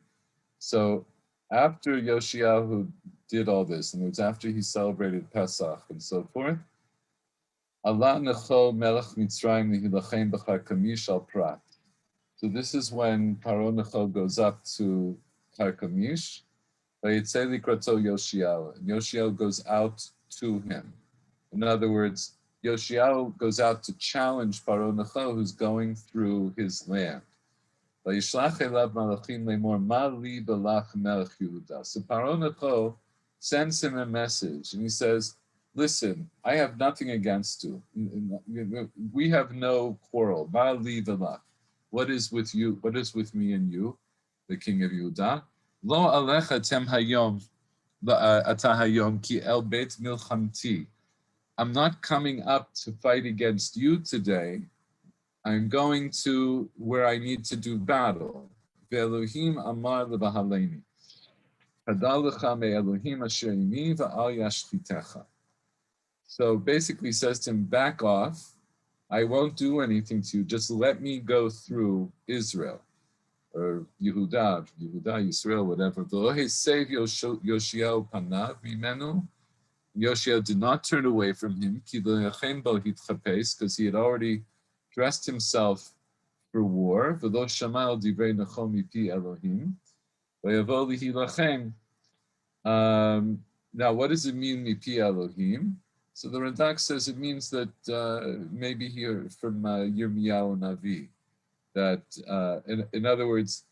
So after Yoshiyahu did all this, and it was after he celebrated Pesach and so forth, Allah Necho Melech Mitzrayim Nihilachem B'char Kamish al Prat. So this is when Paro Necho goes up to Karkamish, Vayitzei Likrato Yoshiyahu, and Yoshiyahu goes out to him. In other words, Yoshiyahu goes out to challenge Paro Necho, who's going through his land. So Paro Necho sends him a message, and he says, listen, I have nothing against you. We have no quarrel. What is with you? What is with me and you, the king of Yehuda? Lo alecha tem hayom ata hayom ki el beit milchamti. I'm not coming up to fight against you today. I'm going to where I need to do battle. Ve'elohim amar lebahaleni. Hadalecha me'elohim asher imi va'al yashchitecha. So basically says to him, back off. I won't do anything to you. Just let me go through Israel. Or Yehuda, Yisrael, whatever. V'lo save Yoshiyahu panav mimenu. Yoshiyahu did not turn away from him, because he had already dressed himself for war. V'lo shama el divrei Necho mipi Elohim. V'yavo lihilachem. Now, what does it mean, mipi Elohim? So the Radak says it means that maybe here from Yirmiyahu Navi, that in other words,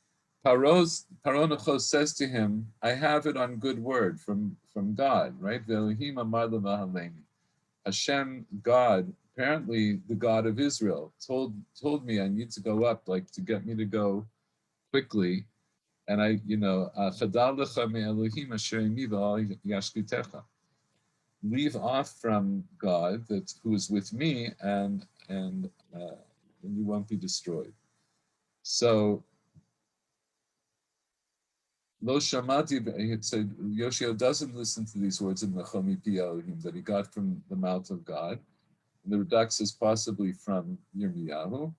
Paro Necho says to him, I have it on good word from God, right? Ve'elohim amar levahaleni. Hashem, God, apparently the God of Israel, told me I need to go up, like to get me to go quickly. And I, chadal lecha me'elohim asher imi v'al yashkitecha. Leave off from God who is with me, and you won't be destroyed. So Lo Shamati, it said Yoshio doesn't listen to these words in Necho mipi Elohim that he got from the mouth of God. And the Radak is possibly from Yirmiyahu.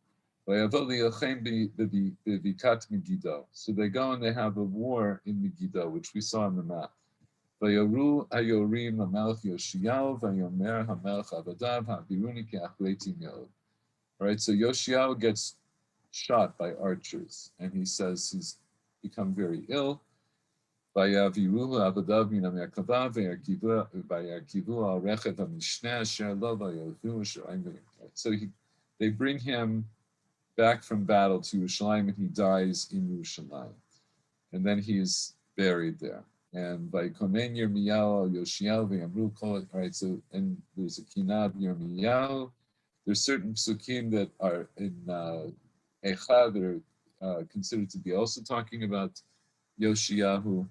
So they go and they have a war in Megiddo, which we saw on the map. Vayoru hayorim hamelech Yoshiyahu vayomer hamelech avadav habiruni ke'achleti meod. All right, so Yoshiyahu gets shot by archers, and he says he's become very ill. Vayaviruhu avadav min hamerkava vayarkivu al rechev hamishne asher lo vayohu sh'oim. So they bring him back from battle to Yerushalayim, and he dies in Yerushalayim, and then he's buried there. And by Konen Yirmiyahu Yoshiyahu ve'amru kol. All right, so and there's a kinab Yirmiyahu. There's certain psukim that are in Echa that are considered to be also talking about Yoshiyahu.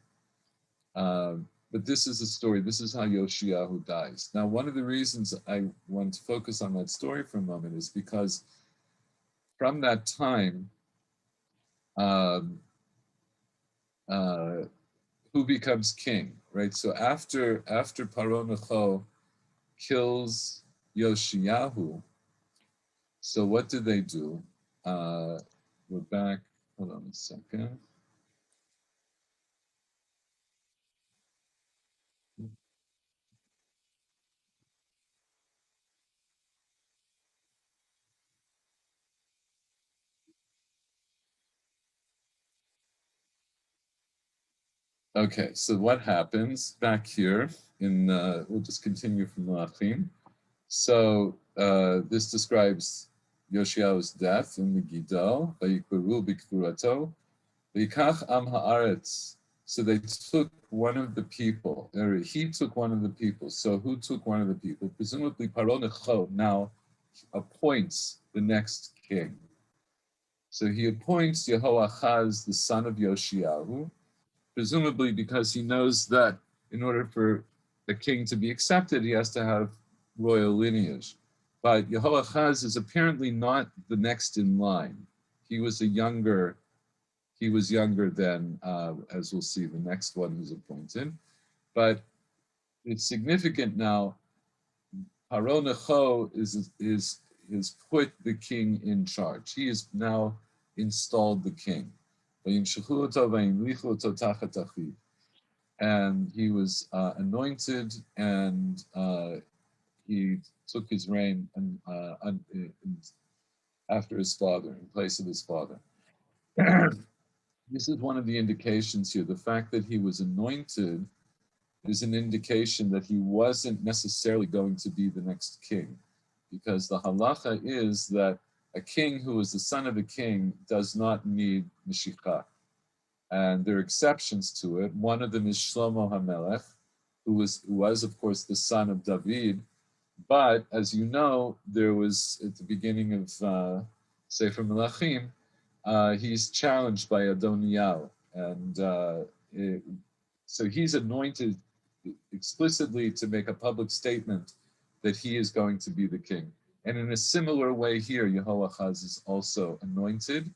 But this is a story. This is how Yoshiyahu dies. Now, one of the reasons I want to focus on that story for a moment is because from that time, um, uh, who becomes king, right? So after Paro Necho kills Yoshiyahu, so what do they do? We're back. Hold on a second. Okay, so what happens back here in, we'll just continue from Malachim. So this describes Yoshiahu's death in the Gidal, Vayikbaru Bikvurato, Vayikach Am Haaretz. So they took one of the people, or he took one of the people. So who took one of the people? Presumably Paro Necho now appoints the next king. So he appoints Yehoachaz, the son of Yoshiahu, presumably because he knows that in order for a king to be accepted, he has to have royal lineage. But Yehoachaz is apparently not the next in line. He was younger than, as we'll see, the next one who's appointed. But it's significant now. Paro Necho is put the king in charge. He is now installed the king. And he was anointed, and he took his reign after his father, in place of his father. This is one of the indications here. The fact that he was anointed is an indication that he wasn't necessarily going to be the next king, because the halacha is that a king who is the son of a king does not need Mashiach. And there are exceptions to it. One of them is Shlomo HaMelech, who was of course the son of David. But as you know, there was at the beginning of Sefer Melachim, he's challenged by Adoniyahu, and so he's anointed explicitly to make a public statement that he is going to be the king. And in a similar way here, Yehoachaz is also anointed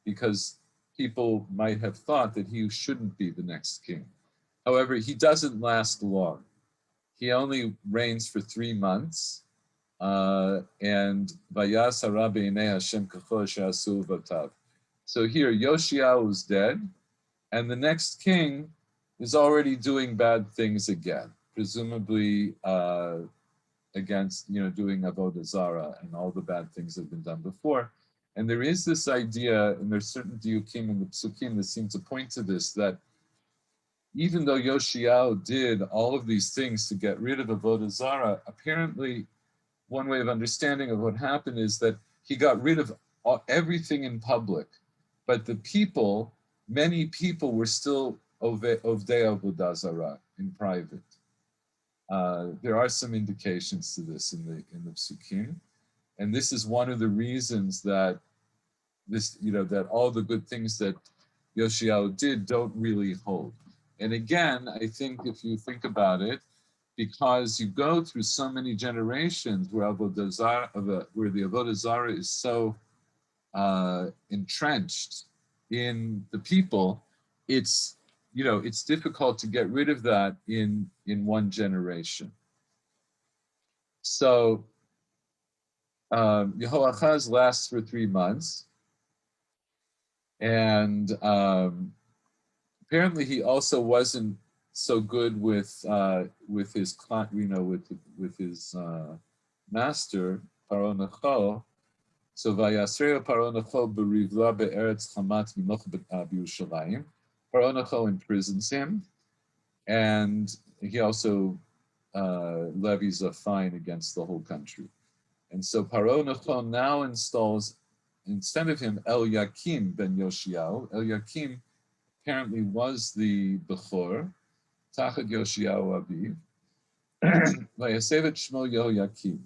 because people might have thought that he shouldn't be the next king. However, he doesn't last long. He only reigns for 3 months, and Vayas hara b'nei Hashem kachol she'asu v'tav. So here, Yoshiyahu is dead, and the next king is already doing bad things again, presumably against, doing avodah zarah and all the bad things that have been done before. And there is this idea, and there's certain diukim in the psukim that seem to point to this, that even though Yoshiyahu did all of these things to get rid of avodah zarah, apparently one way of understanding of what happened is that he got rid of everything in public, but the people, many people were still ovdei avodah zarah in private. There are some indications to this in the psukim, and this is one of the reasons that that all the good things that Yoshiyahu did don't really hold. And again, I think if you think about it, because you go through so many generations where the avodah zarah is so entrenched in the people, it's difficult to get rid of that in one generation. So Yehoachaz lasts for 3 months, and apparently he also wasn't so good with his with his master Paro Necho. So Vayasrei Paro Necho berivla be'eretz chamat minoch b'Yerushalayim. Paro Necho imprisons him, and he also levies a fine against the whole country. And so Paro Necho now installs, instead of him, Eliakim ben Yoshiyahu. Eliakim apparently was the Bechor, Tachat Yoshiyahu Aviv. Vayasevet Shmo Yehoyakim.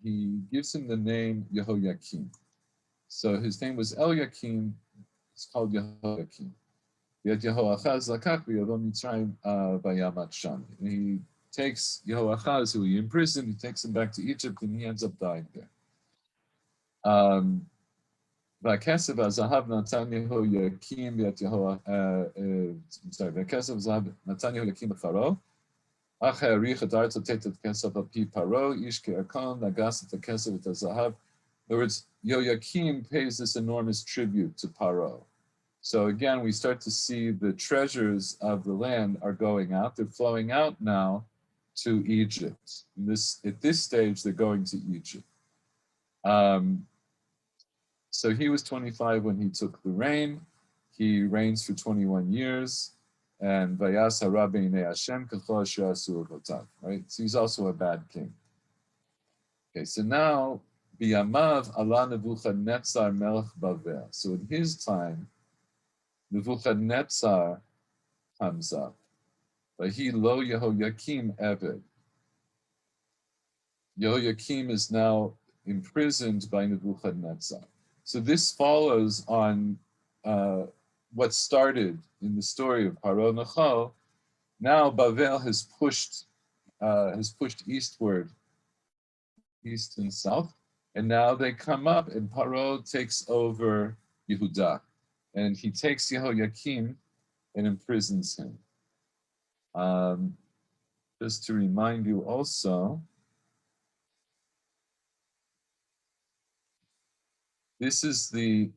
He gives him the name Yehoyakim. So his name was Eliakim, it's called Yehoyakim. Yet Yehoachaz lakach v'yavo Mitzrayim vayamat sham. He takes Yehoachaz, who he imprisoned, he takes him back to Egypt, and he ends up dying there. V'akesav hazahav natan Yehoyakim v'yat v'akesav hazahav natan Yehoyakim b'Faro. Ach ha'arich et artzo tet et kesav al pi Paro, ish ke'arkon, nagas et kesav et hazahav. In other words, Yehoyakim pays this enormous tribute to Paro. So again, we start to see the treasures of the land are going out. They're flowing out now to Egypt. At this stage, they're going to Egypt. So he was 25 when he took the reign. He reigns for 21 years. And Vayas hara b'nei Hashem k'chol asher asu avotav, right? So he's also a bad king. Okay, so now, Biyamav ala Nebuchadnezzar melech Bavel. So in his time, Nebuchadnezzar comes up. But he lo Yehoyakim Eved. Yehoyakim is now imprisoned by Nebuchadnezzar. So this follows on what started in the story of Paro Necho. Now Bavel has pushed eastward, east and south, and now they come up, and Paro takes over Yehudah, and he takes Yehoyakim and imprisons him. Just to remind you also, this is the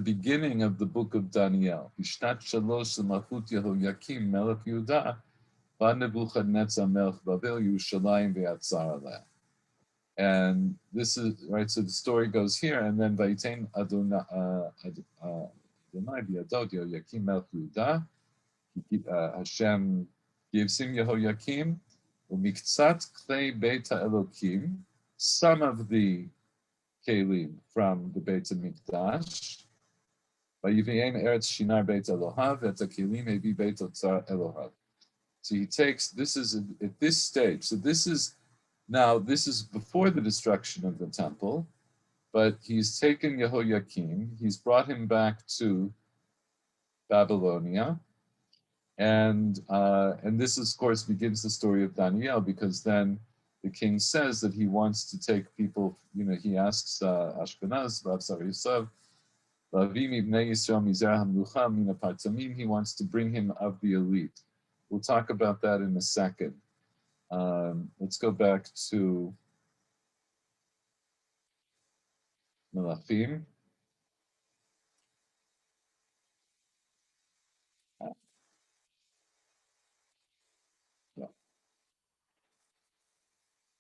beginning of the book of Daniel. Bishtat shalosh l'malchut Yehoyakim melech Yehudah, ba Nebuchadnezzar melech Bavel Yerushalayim ve'atzar aleh. And this is right. So the story goes here, and then Vayitain Adonai biyado Yehoyakim melech Yehudah. Hashem gives him Yehoyakim, u'miktzat klei Beit HaElokim, some of the kelim from the Beit HaMikdash. Vayivein eretz shinar Beit Elohav, et kelim hevi Beit Otzar Elohav. So he takes, this is at this stage, so this is before the destruction of the temple, but he's taken Yehoyakim, he's brought him back to Babylonia, and this, of course, begins the story of Daniel, because then the king says that he wants to take people, he asks Ashkenaz, he wants to bring him of the elite. We'll talk about that in a second. Let's go back to Melachim.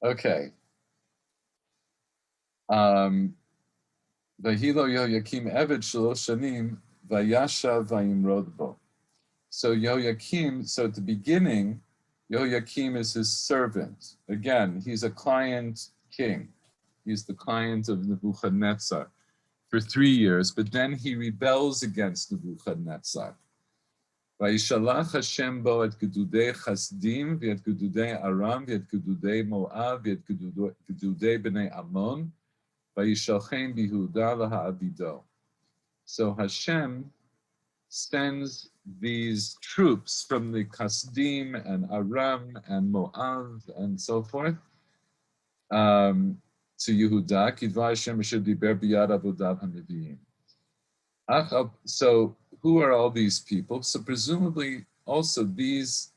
Okay. Vahilo Yehoyakim Eved Shalosh Shanim Vayashav Vayimrod Bo. So Yehoyakim, so at the beginning, Yehoyakim is his servant. Again, he's a client king. He's the client of Nebuchadnezzar for 3 years, but then he rebels against Nebuchadnezzar. Vayishalach Hashem bo et gedudei Chasdim, v'et gedudei Aram, v'et gedudei Moab, v'et gedudei Bnei Ammon, vayishalchem bihuda laha'abido. So Hashem sends these troops from the Chasdim and Aram and Moab and so forth to Yehudah. Kidvar Hashem asher diber biyad avodav haneviim. So who are all these people? So presumably also these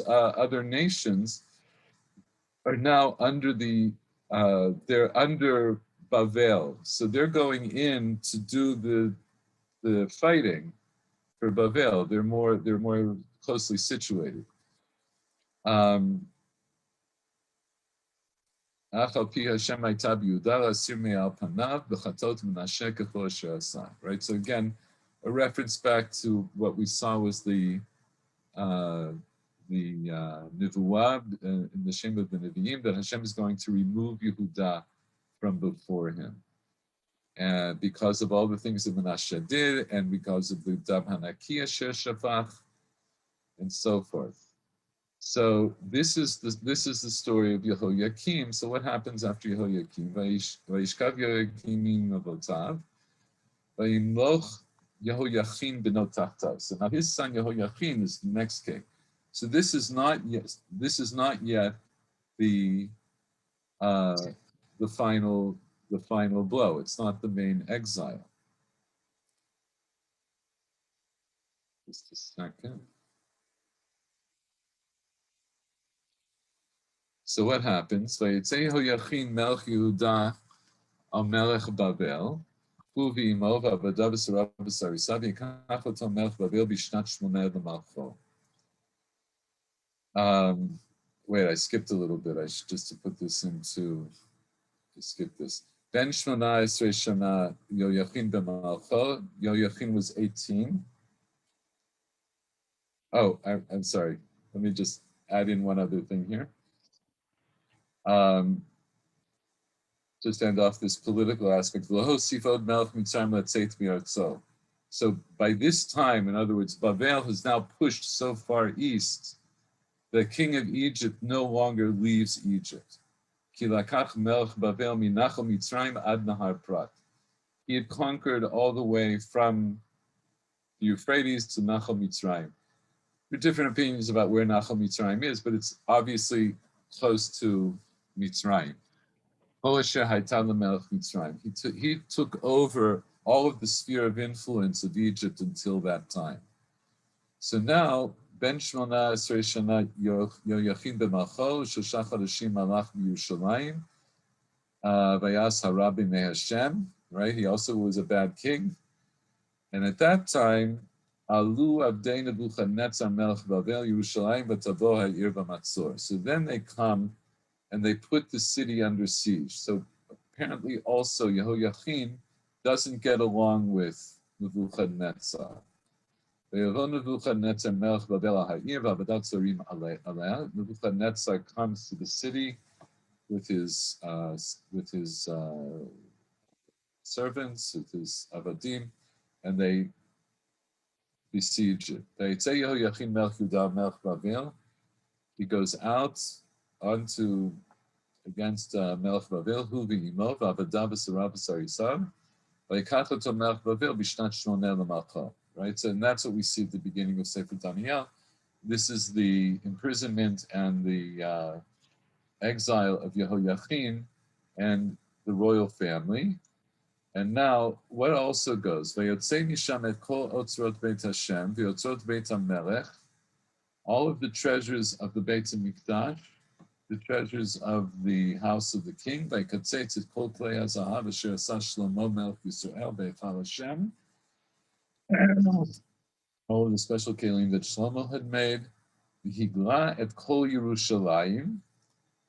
other nations are now under they're under Bavel. So they're going in to do the fighting for Bavel. They're more closely situated. Right, so again, a reference back to what we saw was the Nevuah in the Shem of the Nevi'im, that Hashem is going to remove Yehudah from before him. And because of all the things that Menashe did, and because of the Dam Hanakiya Shefach, and so forth. So this is the story of Yehoyakim. So what happens after Yehoyakim? Vayishkav Yehoyakim avotav, vayimloch Yehoiachin benot tachtav. So now his son Yehoiachin is the next king. So this is not yet. This is not yet the uh, the final blow. It's not the main exile. Just a second. So what happens? Vayetze Yehoiachin melech Yehuda al melech Babel. הוא ואימו ועבדיו ושריו וסריסיו, ויקח אותו מלך בבל בשנת 8 למלכו. Wait, I skipped a little bit. I should just to put this into, to skip this. Ben 18 shana Yoyachin b'malcho. Yoyachin was 18. Oh, I'm sorry. Let me just add in one other thing here. Just end off this political aspect. So by this time, in other words, Babel has now pushed so far east, the king of Egypt no longer leaves Egypt. He had conquered all the way from the Euphrates to Nachal Mitzrayim. There are different opinions about where Nachal Mitzrayim is, but it's obviously close to Mitzrayim. He took over all of the sphere of influence of Egypt until that time. So now, Ben Shmona Esrei Shana Yoyachin b'malcho, Shosha Chodeshim Malach b'Yerushalayim, Vayas Hara b'nei Hashem, right? He also was a bad king. And at that time, Alu Abdei Nebuchadnezzar Melech Babel Yerushalayim v'tavo ha'ir b'matzor. So then they come and they put the city under siege. So apparently also Yehoiachin doesn't get along with Nebuchadnezzar. Nebuchadnezzar comes to the city with his servants, with his avadim, and they besiege it. He goes out onto against Melech Babel, hu v'imo v'avadav v'sarav v'sarisav, v'yikach oto Melech Babel b'shnat shmoneh l'malcho. Right, so and that's what we see at the beginning of Sefer Daniel. This is the imprisonment and the exile of Yehoiachin and the royal family. And now, what also goes? Vayotzei misham et kol otzrot Beit Hashem v'otzrot Beit HaMelech, all of the treasures of the Beit HaMikdash, the treasures of the house of the king, vaykatzetz et kol klei hazahav asher asah Shlomo Melech Yisrael b'Eichal Hashem, all of the special kelim that Shlomo had made, v'higla et kol Yerushalayim,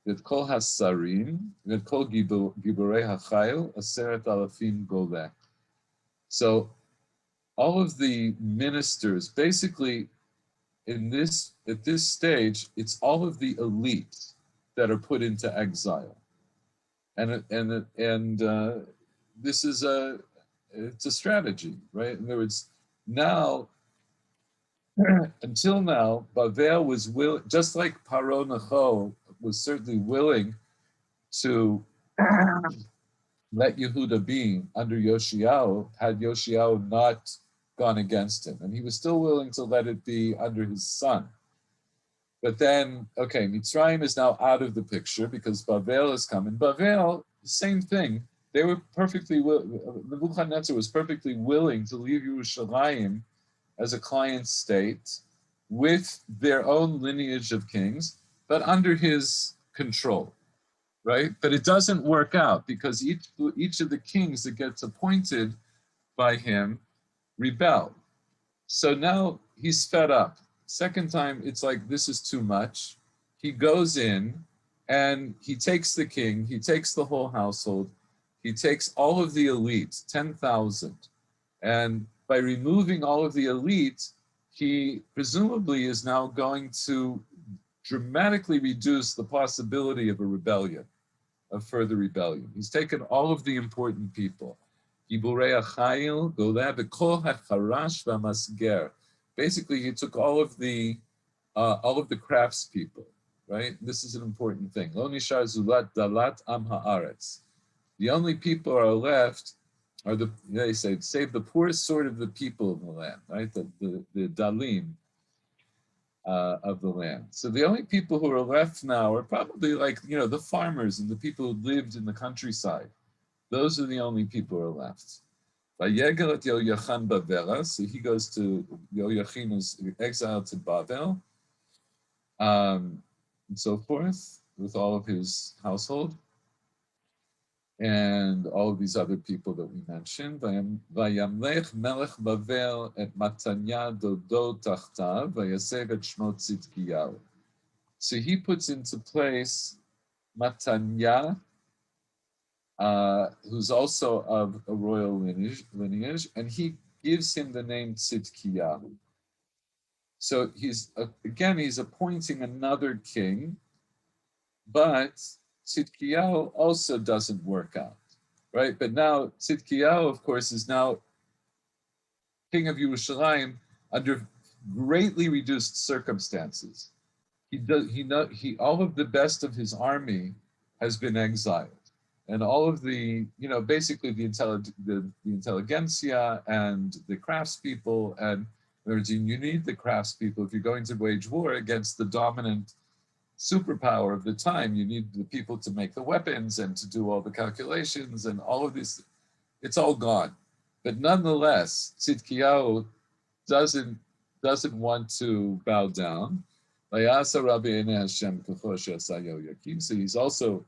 et kol hasarim, et kol giborei hachayil, aseret alafim goleh. So all of the ministers, basically, at this stage, it's all of the elite that are put into exile, and this is it's a strategy, right? In other words, now, until now, Babel was willing, just like Paro Necho was certainly willing to let Yehuda be under Yoshiyahu, had Yoshiyahu not gone against him. And he was still willing to let it be under his son. But then, okay, Mitzrayim is now out of the picture because Babel has come. And Babel, same thing. They were perfectly, Nebuchadnezzar was perfectly willing to leave Yerushalayim as a client state with their own lineage of kings, but under his control, right? But it doesn't work out because each of the kings that gets appointed by him rebel. So now he's fed up. Second time, it's like, this is too much. He goes in and he takes the king, he takes the whole household, he takes all of the elites, 10,000. And by removing all of the elite, he presumably is now going to dramatically reduce the possibility of a rebellion, of further rebellion. He's taken all of the important people. Basically, he took all of the craftspeople, right? This is an important thing. Lo nishar zulat dalat am haaretz. The only people are left or they say, save the poorest sort of the people of the land, right? The dalim of the land. So the only people who are left now are probably like, the farmers and the people who lived in the countryside. Those are the only people who are left. Vayegel et Yoyachan Bavela, so he goes to, Yoyachin is exiled to Bavel, and so forth, with all of his household, and all of these other people that we mentioned. Vayamlech Melech Bavel et Matanya Dodo Tachtav, Vayasev et Shmot Tzidkiyahu. So he puts into place Matanya, who's also of a royal lineage, and he gives him the name Tzidkiyahu. So he's appointing another king, but Tzidkiyahu also doesn't work out, right? But now Tzidkiyahu, of course, is now king of Yerushalayim under greatly reduced circumstances. All of the best of his army has been exiled, and all of the, basically the intelligentsia and the craftspeople, and you need the craftspeople if you're going to wage war against the dominant superpower of the time. You need the people to make the weapons and to do all the calculations and all of this. It's all gone. But nonetheless, Tzidkiyahu doesn't want to bow down. So he's also,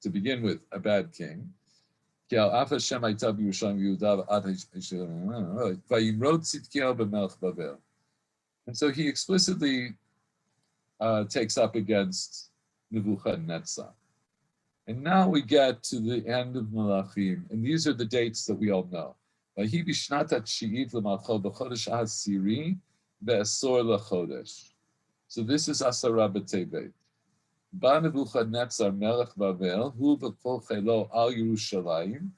to begin with, a bad king. And so he explicitly takes up against Nebuchadnezzar. And now we get to the end of Malachim, and these are the dates that we all know. So this is Asara B'Tevet. Ba Nebuchadnezzar melech Bavel, hu b'kol chelo al Yerushalayim,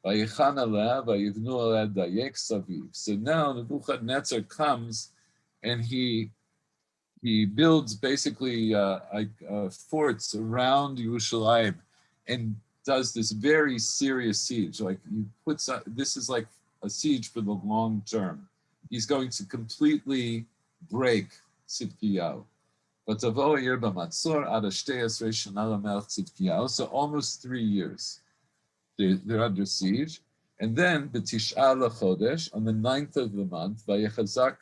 vayichan aleh, vayivnu aleh dayek saviv. So now Nebuchadnezzar comes and he builds basically forts around Yerushalayim and does this very serious siege. Like this is like a siege for the long term. He's going to completely break Tzidkiyahu. So almost 3 years they're under siege. And then the Tisha l'chodesh, on the 9th of the month, vayechazak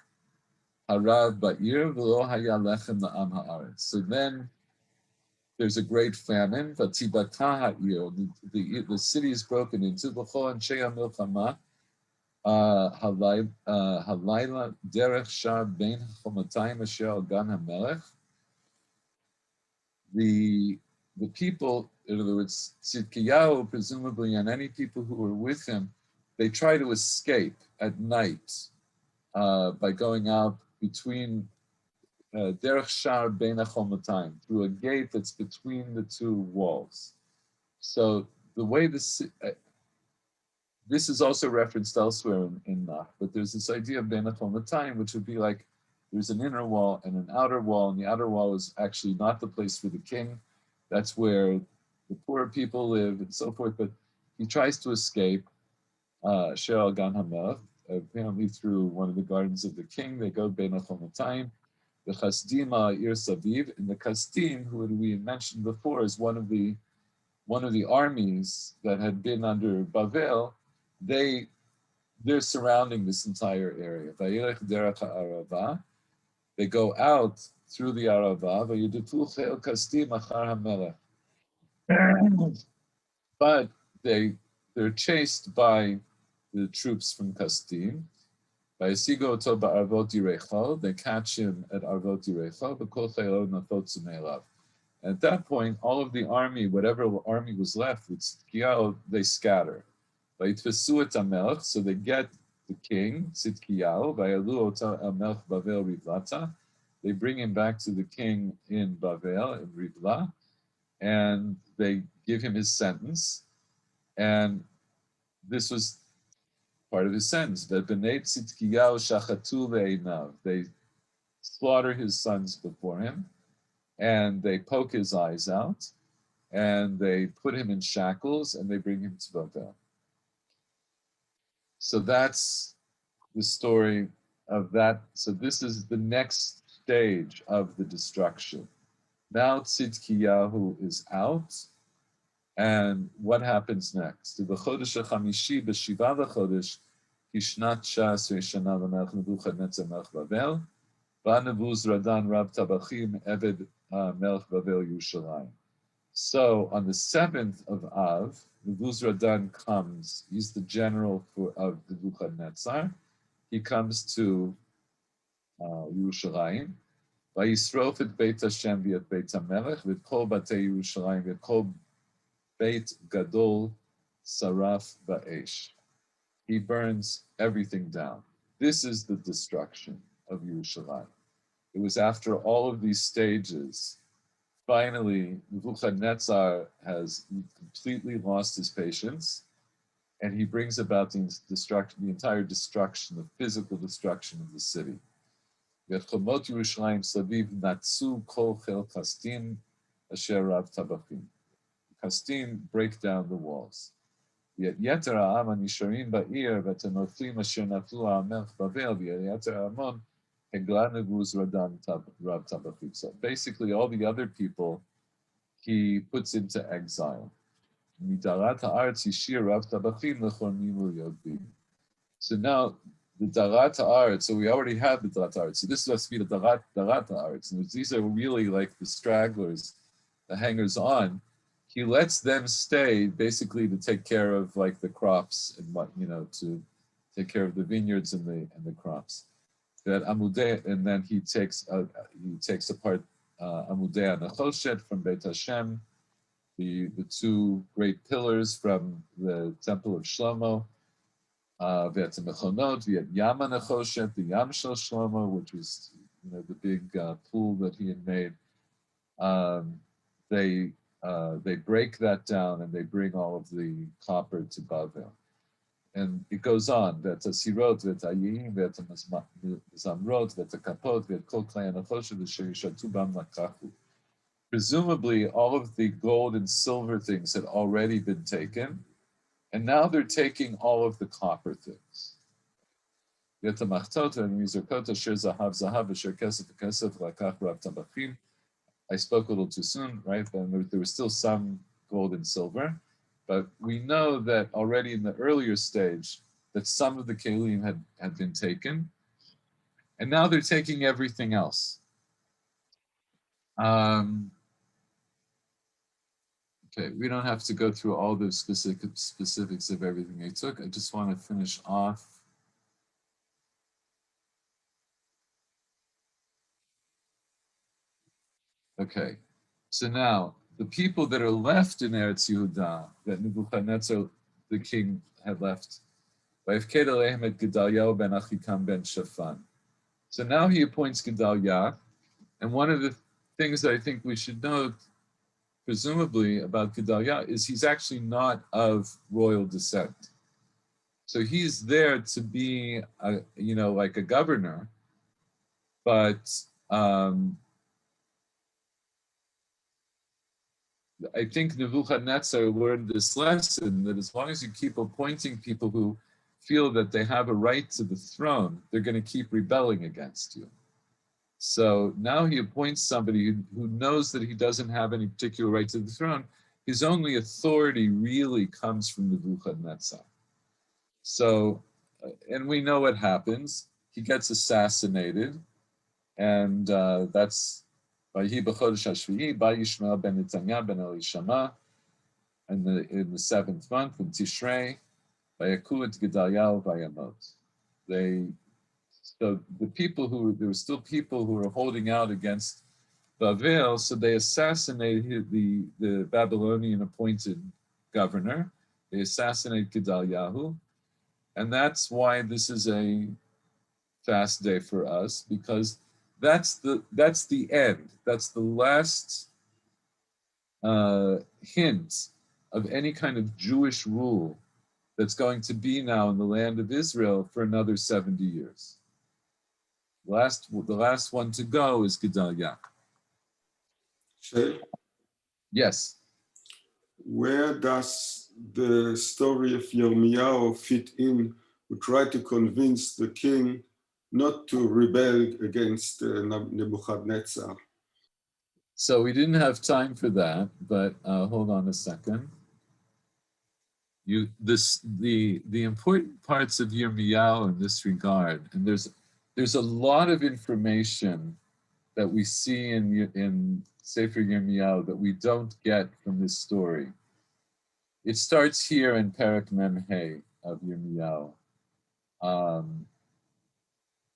harav ba'ir v'lo haya lechem la'am ha'aretz. So then there's a great famine. V'tibata ha'ir, the city is broken into. V'chol anshei ha'milchama halayla derech shar bein chomatayim asher al gan hamelech. The people, in other words, Tzidkiyahu, presumably, and any people who were with him, they try to escape at night by going out between Derech Shar Bein HaChomatayim, through a gate that's between the two walls. So the way this is also referenced elsewhere in Nach, but there's this idea of Bein HaChomatayim, which would be like there's an inner wall and an outer wall, and the outer wall is actually not the place for the king. That's where the poor people live and so forth. But he tries to escape She'al Gan HaMelech, apparently through one of the gardens of the king. They go Bein HaChomatayim, the Chasdim Ha'ir Saviv, and the Kasdim, who we had mentioned before, is one of the armies that had been under Bavel. They're surrounding this entire area. Vayirech derech ha'arava. They go out through the Arava, but they're chased by the troops from Kasdim. They catch him at Arvot Yirecha. At that point, all of the army, whatever army was left with Tzidkiyahu, they scatter. So they get the king, Tzidkiyahu, they bring him back to the king in Bavel, in Ribla, and they give him his sentence. And this was part of his sentence. They slaughter his sons before him, and they poke his eyes out, and they put him in shackles, and they bring him to Bavel. So that's the story of that. So this is the next stage of the destruction. Now Tzidkiyahu is out, and what happens next? The Chodesh HaChamishi b'Shiva l'Chodesh kishnat shas Shana l'Melech Nebuchadnezzar Melech Bavel v'Nebuz Radan Rab Tabachim Eved Melech Bavel Yerushalayim. So on the 7th of Av, Nebuzaradan comes. He's the general of Nebuchadnezzar. He comes to Yerushalayim. Vayisrof et Beit Hashem v'et Beit HaMelech v'et kol batei Yerushalayim v'et kol Beit Gadol saraf ba'esh. He burns everything down. This is the destruction of Yerushalayim. It was after all of these stages. Finally, Nebuchadnezzar has completely lost his patience, and he brings about the entire destruction, the physical destruction of the city. Kastim break down the walls. Yet Yeter ha'am hanisharim ba'ir v'tanoflim asher naflu ha'melech Bavel v'yeter ha'amon hegla nebuz radan rab tabachim. So basically, all the other people he puts into exile. Midarat ha'aretz yishir rab tabachim lechormim u'yodbim. So now the darat ha'aretz. So we already have the darat ha'aretz. So this is supposed to be the darat ha'aretz. And these are really like the stragglers, the hangers on. He lets them stay basically to take care of like the crops and what, to take care of the vineyards and the crops. That Amudei, and then he takes apart Amudei Nechoshet from Beit Hashem, the two great pillars from the Temple of Shlomo. V'et Mechonot, v'et Yama Nechoshet, the Yam Shel Shlomo, which was the big pool that he had made. They break that down and they bring all of the copper to Bavel. And it goes on, that Sirot, that Ayim, that Zamrot, that Kapot, that Kol Klei Nechoshet, that Shirishatu Bam Lakachu. Presumably, all of the gold and silver things had already been taken, and now they're taking all of the copper things. Yet the Machtot and Mizerkot, Asher Zahav Zahav, Asher Kesef Kesef, Lakach Rav Tabachim. I spoke a little too soon, right? There was still some gold and silver, but we know that already in the earlier stage that some of the kelim had been taken, and now they're taking everything else. Okay, we don't have to go through all the specifics of everything they took. I just want to finish off. Okay, so now the people that are left in Eretz Yehuda, that Nebuchadnezzar, the king, had left, Gedaliah ben Achikam ben Shaphan. So now he appoints Gedaliah, and one of the things that I think we should note, presumably, about Gedaliah is he's actually not of royal descent. So he's there to be, like a governor, but I think Nebuchadnezzar learned this lesson that as long as you keep appointing people who feel that they have a right to the throne, they're going to keep rebelling against you. So now he appoints somebody who knows that he doesn't have any particular right to the throne. His only authority really comes from Nebuchadnezzar. So, and we know what happens. He gets assassinated, and that's Vayhi b'chodesh hashvi'i, Yishmael ben Netanyah ben Elishama, in the 7th month, in Tishrei, Vayaku et Gedaliah vayamot. So there were still people who were holding out against Bavel, so they assassinated the Babylonian appointed governor. They assassinate Gedaliah, and that's why this is a fast day for us, because that's the end. That's the last hint of any kind of Jewish rule that's going to be now in the land of Israel for another 70 years. The last one to go is Gedaliah. Shay, Yes. where does the story of Yirmiyahu fit in who tried to convince the king not to rebel against Nebuchadnezzar. So we didn't have time for that, but hold on a second. The important parts of Yirmiyahu in this regard, and there's a lot of information that we see in Sefer Yirmiyahu that we don't get from this story. It starts here in Perek Mem Hey of Yirmiyahu,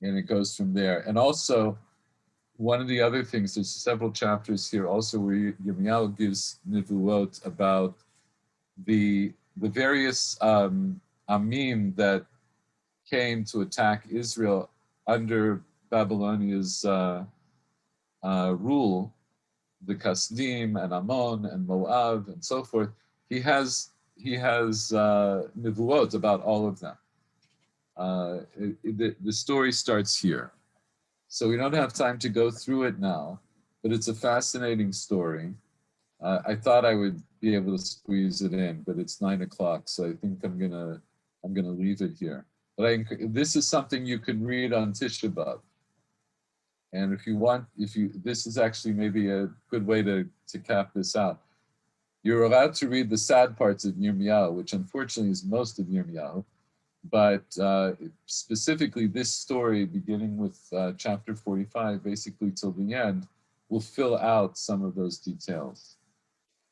and it goes from there. And also, one of the other things, there's several chapters here also where Yirmiyahu gives nivuot about the various amim that came to attack Israel under Babylonia's rule, the Kasdim and Ammon and Moab and so forth. He has nivuot about all of them. The story starts here. So we don't have time to go through it now, but it's a fascinating story. I thought I would be able to squeeze it in, but it's 9 o'clock, so I think I'm gonna leave it here. But this is something you can read on Tisha B'Av. And if you want, this is actually maybe a good way to cap this out. You're allowed to read the sad parts of Yirmiyahu, which unfortunately is most of Yirmiyahu, but specifically this story, beginning with chapter 45, basically till the end, will fill out some of those details.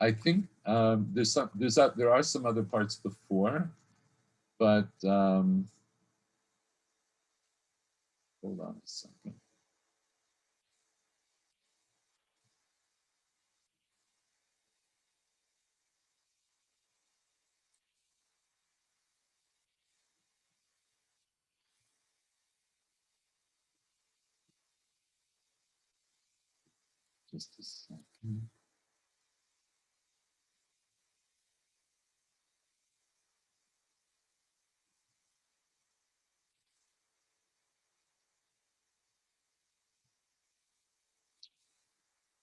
I think there are some other parts before, but hold on a second. Just a second.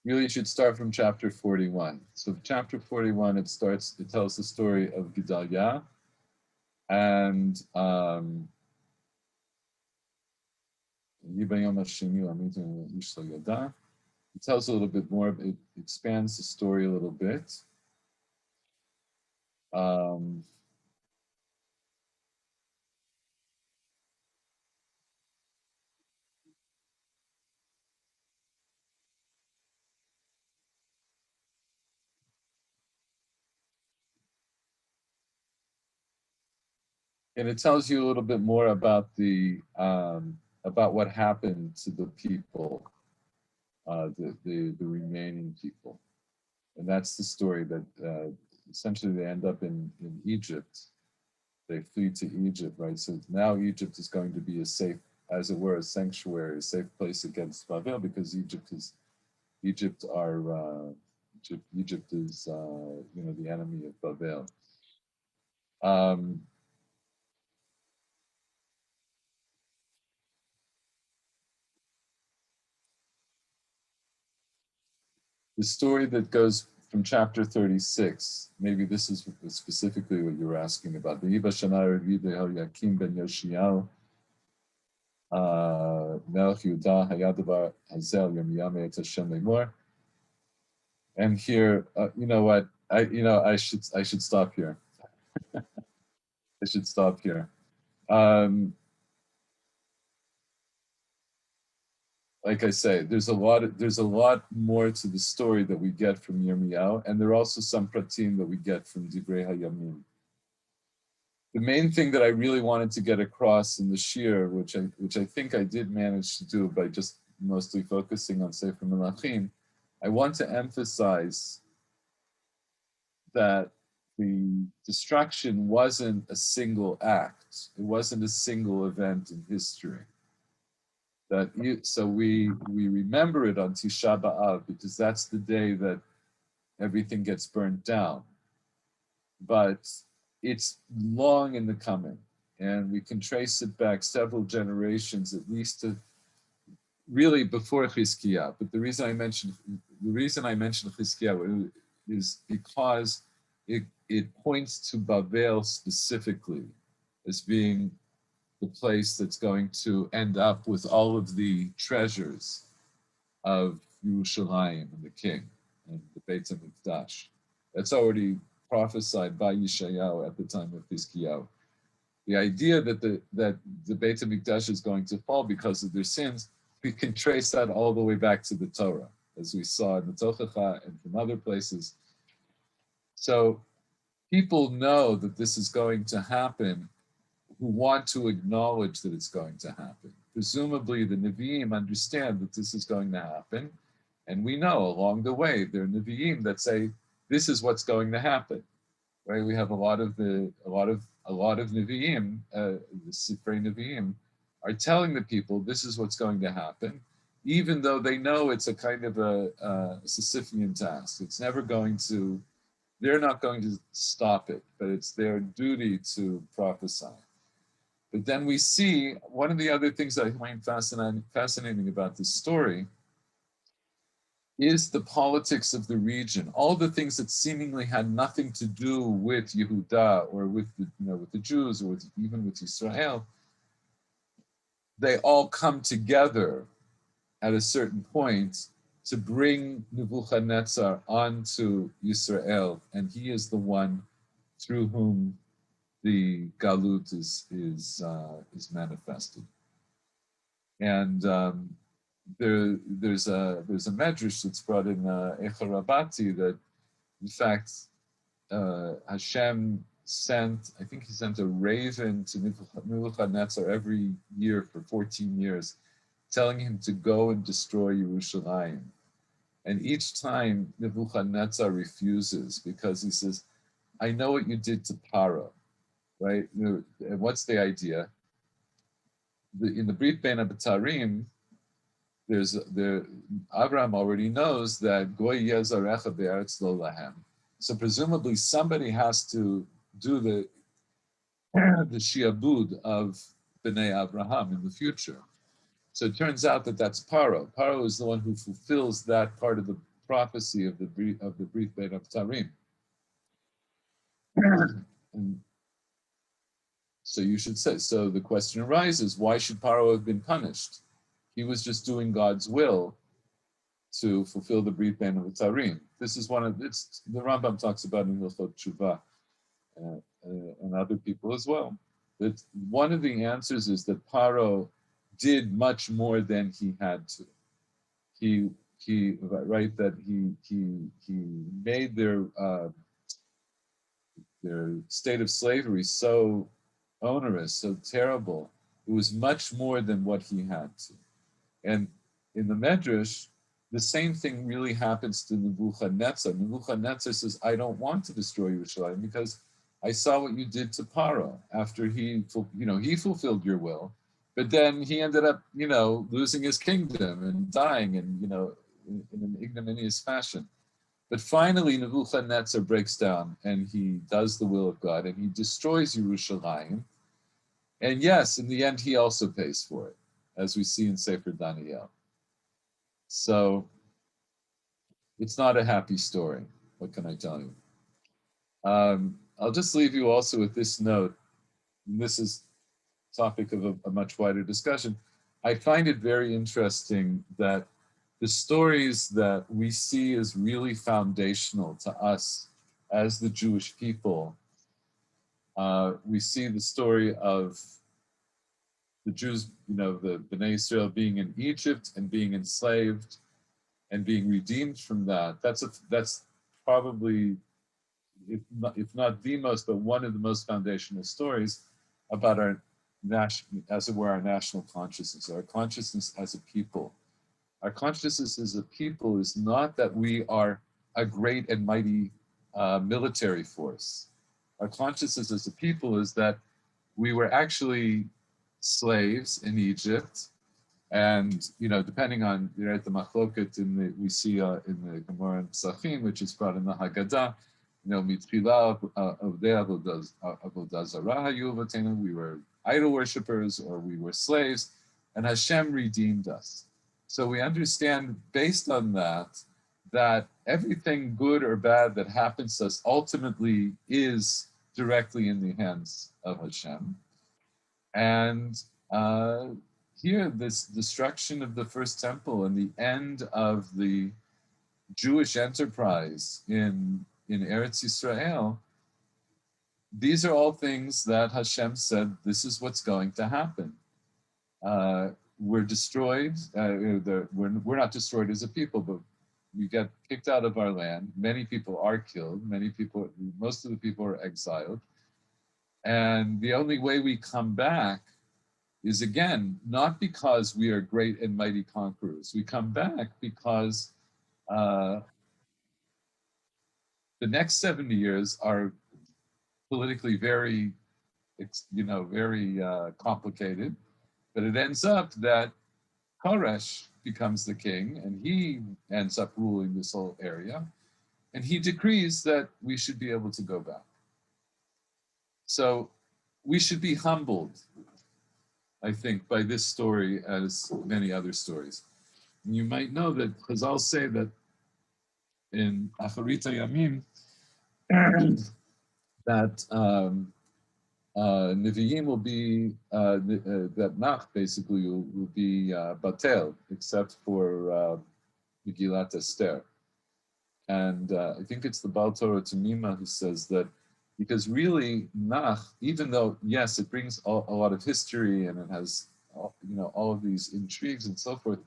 Really should start from chapter 41. So chapter 41, it tells the story of Gedaliah, and it tells a little bit more, it expands the story a little bit. And it tells you a little bit more about about what happened to the people, the remaining people, and that's the story that essentially they end up in Egypt. They flee to Egypt, right? So now Egypt is going to be a safe, as it were, a sanctuary, a safe place against Babel, because Egypt is the enemy of Babel. The story that goes from chapter 36, maybe this is specifically what you were asking about. The Iba Shana Yakim ben Yoshiyahu, Melech Yehuda Hayadavar Hazel Yirmiyah et Hashem Lemor. And here, you know what? I should stop here. I should stop here. Like I say, there's a lot more to the story that we get from Yirmiyahu, and there are also some pratim that we get from Divrei Hayamim. The main thing that I really wanted to get across in the Shiur, which I think I did manage to do by just mostly focusing on Sefer Melachim, I want to emphasize that the destruction wasn't a single act. It wasn't a single event in history. So we remember it on Tisha B'Av because that's the day that everything gets burnt down. But it's long in the coming, and we can trace it back several generations, at least to really before Chizkiah. But the reason I mentioned Chizkiah is because it points to Babel specifically as being the place that's going to end up with all of the treasures of Yerushalayim and the king and the Beit HaMikdash. That's already prophesied by Yeshayahu at the time of Hizkiyahu. The idea that the Beit HaMikdash is going to fall because of their sins, we can trace that all the way back to the Torah, as we saw in the Tochacha and from other places. So people know that this is going to happen who want to acknowledge that it's going to happen. Presumably the Nevi'im understand that this is going to happen, and we know along the way there are Nevi'im that say this is what's going to happen. Right? We have a lot of Nevi'im, the Sifrei Nevi'im, are telling the people this is what's going to happen, even though they know it's a kind of a Sisyphean task. It's never going to, they're not going to stop it, but it's their duty to prophesy. But then we see, one of the other things I find fascinating about this story is the politics of the region. All the things that seemingly had nothing to do with Yehuda or with the, with the Jews or even with Israel, they all come together at a certain point to bring Nebuchadnezzar onto Israel, and he is the one through whom the Galut is manifested. And there's a medrash that's brought in Echa Rabati that, in fact, Hashem sent, I think he sent a raven to Nebuchadnezzar every year for 14 years, telling him to go and destroy Yerushalayim. And each time Nebuchadnezzar refuses because he says, I know what you did to Paro, right? And what's the idea? In the Brit Bein HaBetarim, Abraham already knows that Goy Yezarecha Be'eretz Lo Lahem. So presumably somebody has to do the shiabud of Bnei Abraham in the future. So it turns out that that's Paro. Paro is the one who fulfills that part of the prophecy of the Brit Bein HaBetarim. And so you should say, so the question arises, why should Paro have been punished? He was just doing God's will to fulfill the Brit Bein HaBetarim. This is the Rambam talks about in Hilchot Tshuva, and other people as well. That one of the answers is that Paro did much more than he had to. He made their state of slavery so onerous, so terrible. It was much more than what he had to. And in the Medrash, the same thing really happens to Nebuchadnezzar. Nebuchadnezzar says, I don't want to destroy Yerushalayim because I saw what you did to Paro after he fulfilled your will, but then he ended up, losing his kingdom and dying and, in an ignominious fashion. But finally, Nebuchadnezzar breaks down and he does the will of God and he destroys Yerushalayim. And yes, in the end, he also pays for it, as we see in Sefer Daniel. So it's not a happy story. What can I tell you? I'll just leave you also with this note. And this is topic of a much wider discussion. I find it very interesting that the stories that we see as really foundational to us as the Jewish people, we see the story of the Jews, the Bnei Israel being in Egypt and being enslaved and being redeemed from that. That's probably, if not the most, but one of the most foundational stories about our our national consciousness, our consciousness as a people. Our consciousness as a people is not that we are a great and mighty military force. Our consciousness as a people is that we were actually slaves in Egypt, and depending on the machloket we see in the Gemara in Pesachim, which is brought in the Haggadah, mitchila avodah zarah hayu v'tenu, we were idol worshippers or we were slaves, and Hashem redeemed us. So we understand based on that everything good or bad that happens to us ultimately is directly in the hands of Hashem. And here, this destruction of the first temple and the end of the Jewish enterprise in Eretz Yisrael, these are all things that Hashem said, this is what's going to happen. We're destroyed. We're not destroyed as a people, but we get kicked out of our land. Many people are killed. Most of the people are exiled. And the only way we come back is, again, not because we are great and mighty conquerors. We come back because the next 70 years are politically very, very complicated. But it ends up that Koresh becomes the king, and he ends up ruling this whole area, and he decrees that we should be able to go back. So we should be humbled, I think, by this story as many other stories. And you might know that Chazal say that in Acharita Yamim, that Nevi'im will be, that Nach basically will be Batel, except for Megillat Esther. And I think it's the Baal Torah Tamima who says that, because really Nach, even though, yes, it brings a lot of history and it has, all of these intrigues and so forth,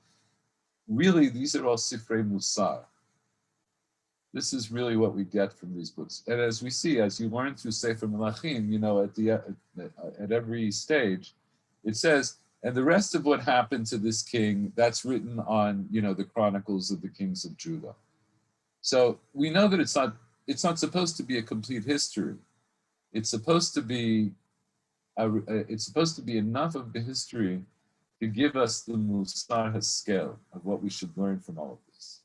really these are all Sifrei Musar. This is really what we get from these books. And as we see, as you learn through Sefer Melachim, at every stage, it says, and the rest of what happened to this king, that's written on, the chronicles of the kings of Judah. So we know that it's not supposed to be a complete history. It's supposed to be enough of the history to give us the Musar Haskel of what we should learn from all of this.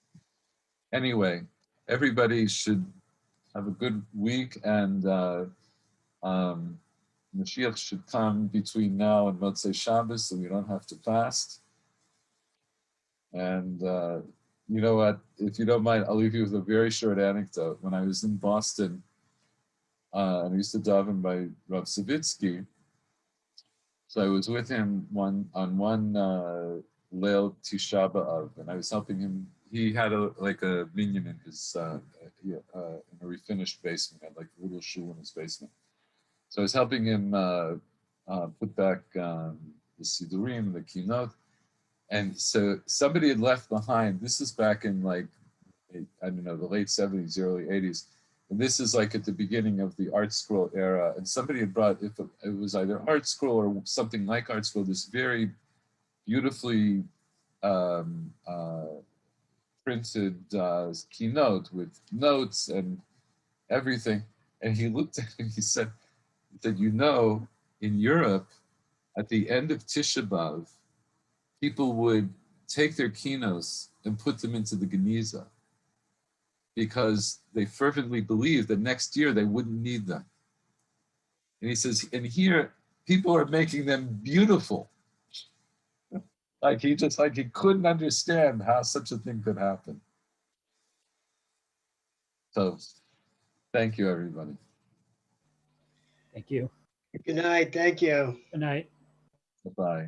Anyway, everybody should have a good week, and Mashiach should come between now and Motzei Shabbos, so we don't have to fast. And you know what? If you don't mind, I'll leave you with a very short anecdote. When I was in Boston, and I used to daven by Rav Savitsky, so I was with him on one Leil Tisha B'Av, and I was helping him. He had a minyan in his in a refinished basement, had like a little shul in his basement. So I was helping him put back the Sidurim, the Kinot, and so somebody had left behind. This is back in the late 70s, early 80s, and this is like at the beginning of the Art Scroll era. And somebody had brought, if it was either Art Scroll or something like Art Scroll, this very beautifully printed keynote with notes and everything. And he looked at it and he said that, in Europe, at the end of Tisha B'Av, people would take their keynotes and put them into the Geniza because they fervently believed that next year they wouldn't need them. And he says, and here, people are making them beautiful. He couldn't understand how such a thing could happen. So, thank you, everybody. Thank you. Good night. Thank you. Good night. Bye-bye.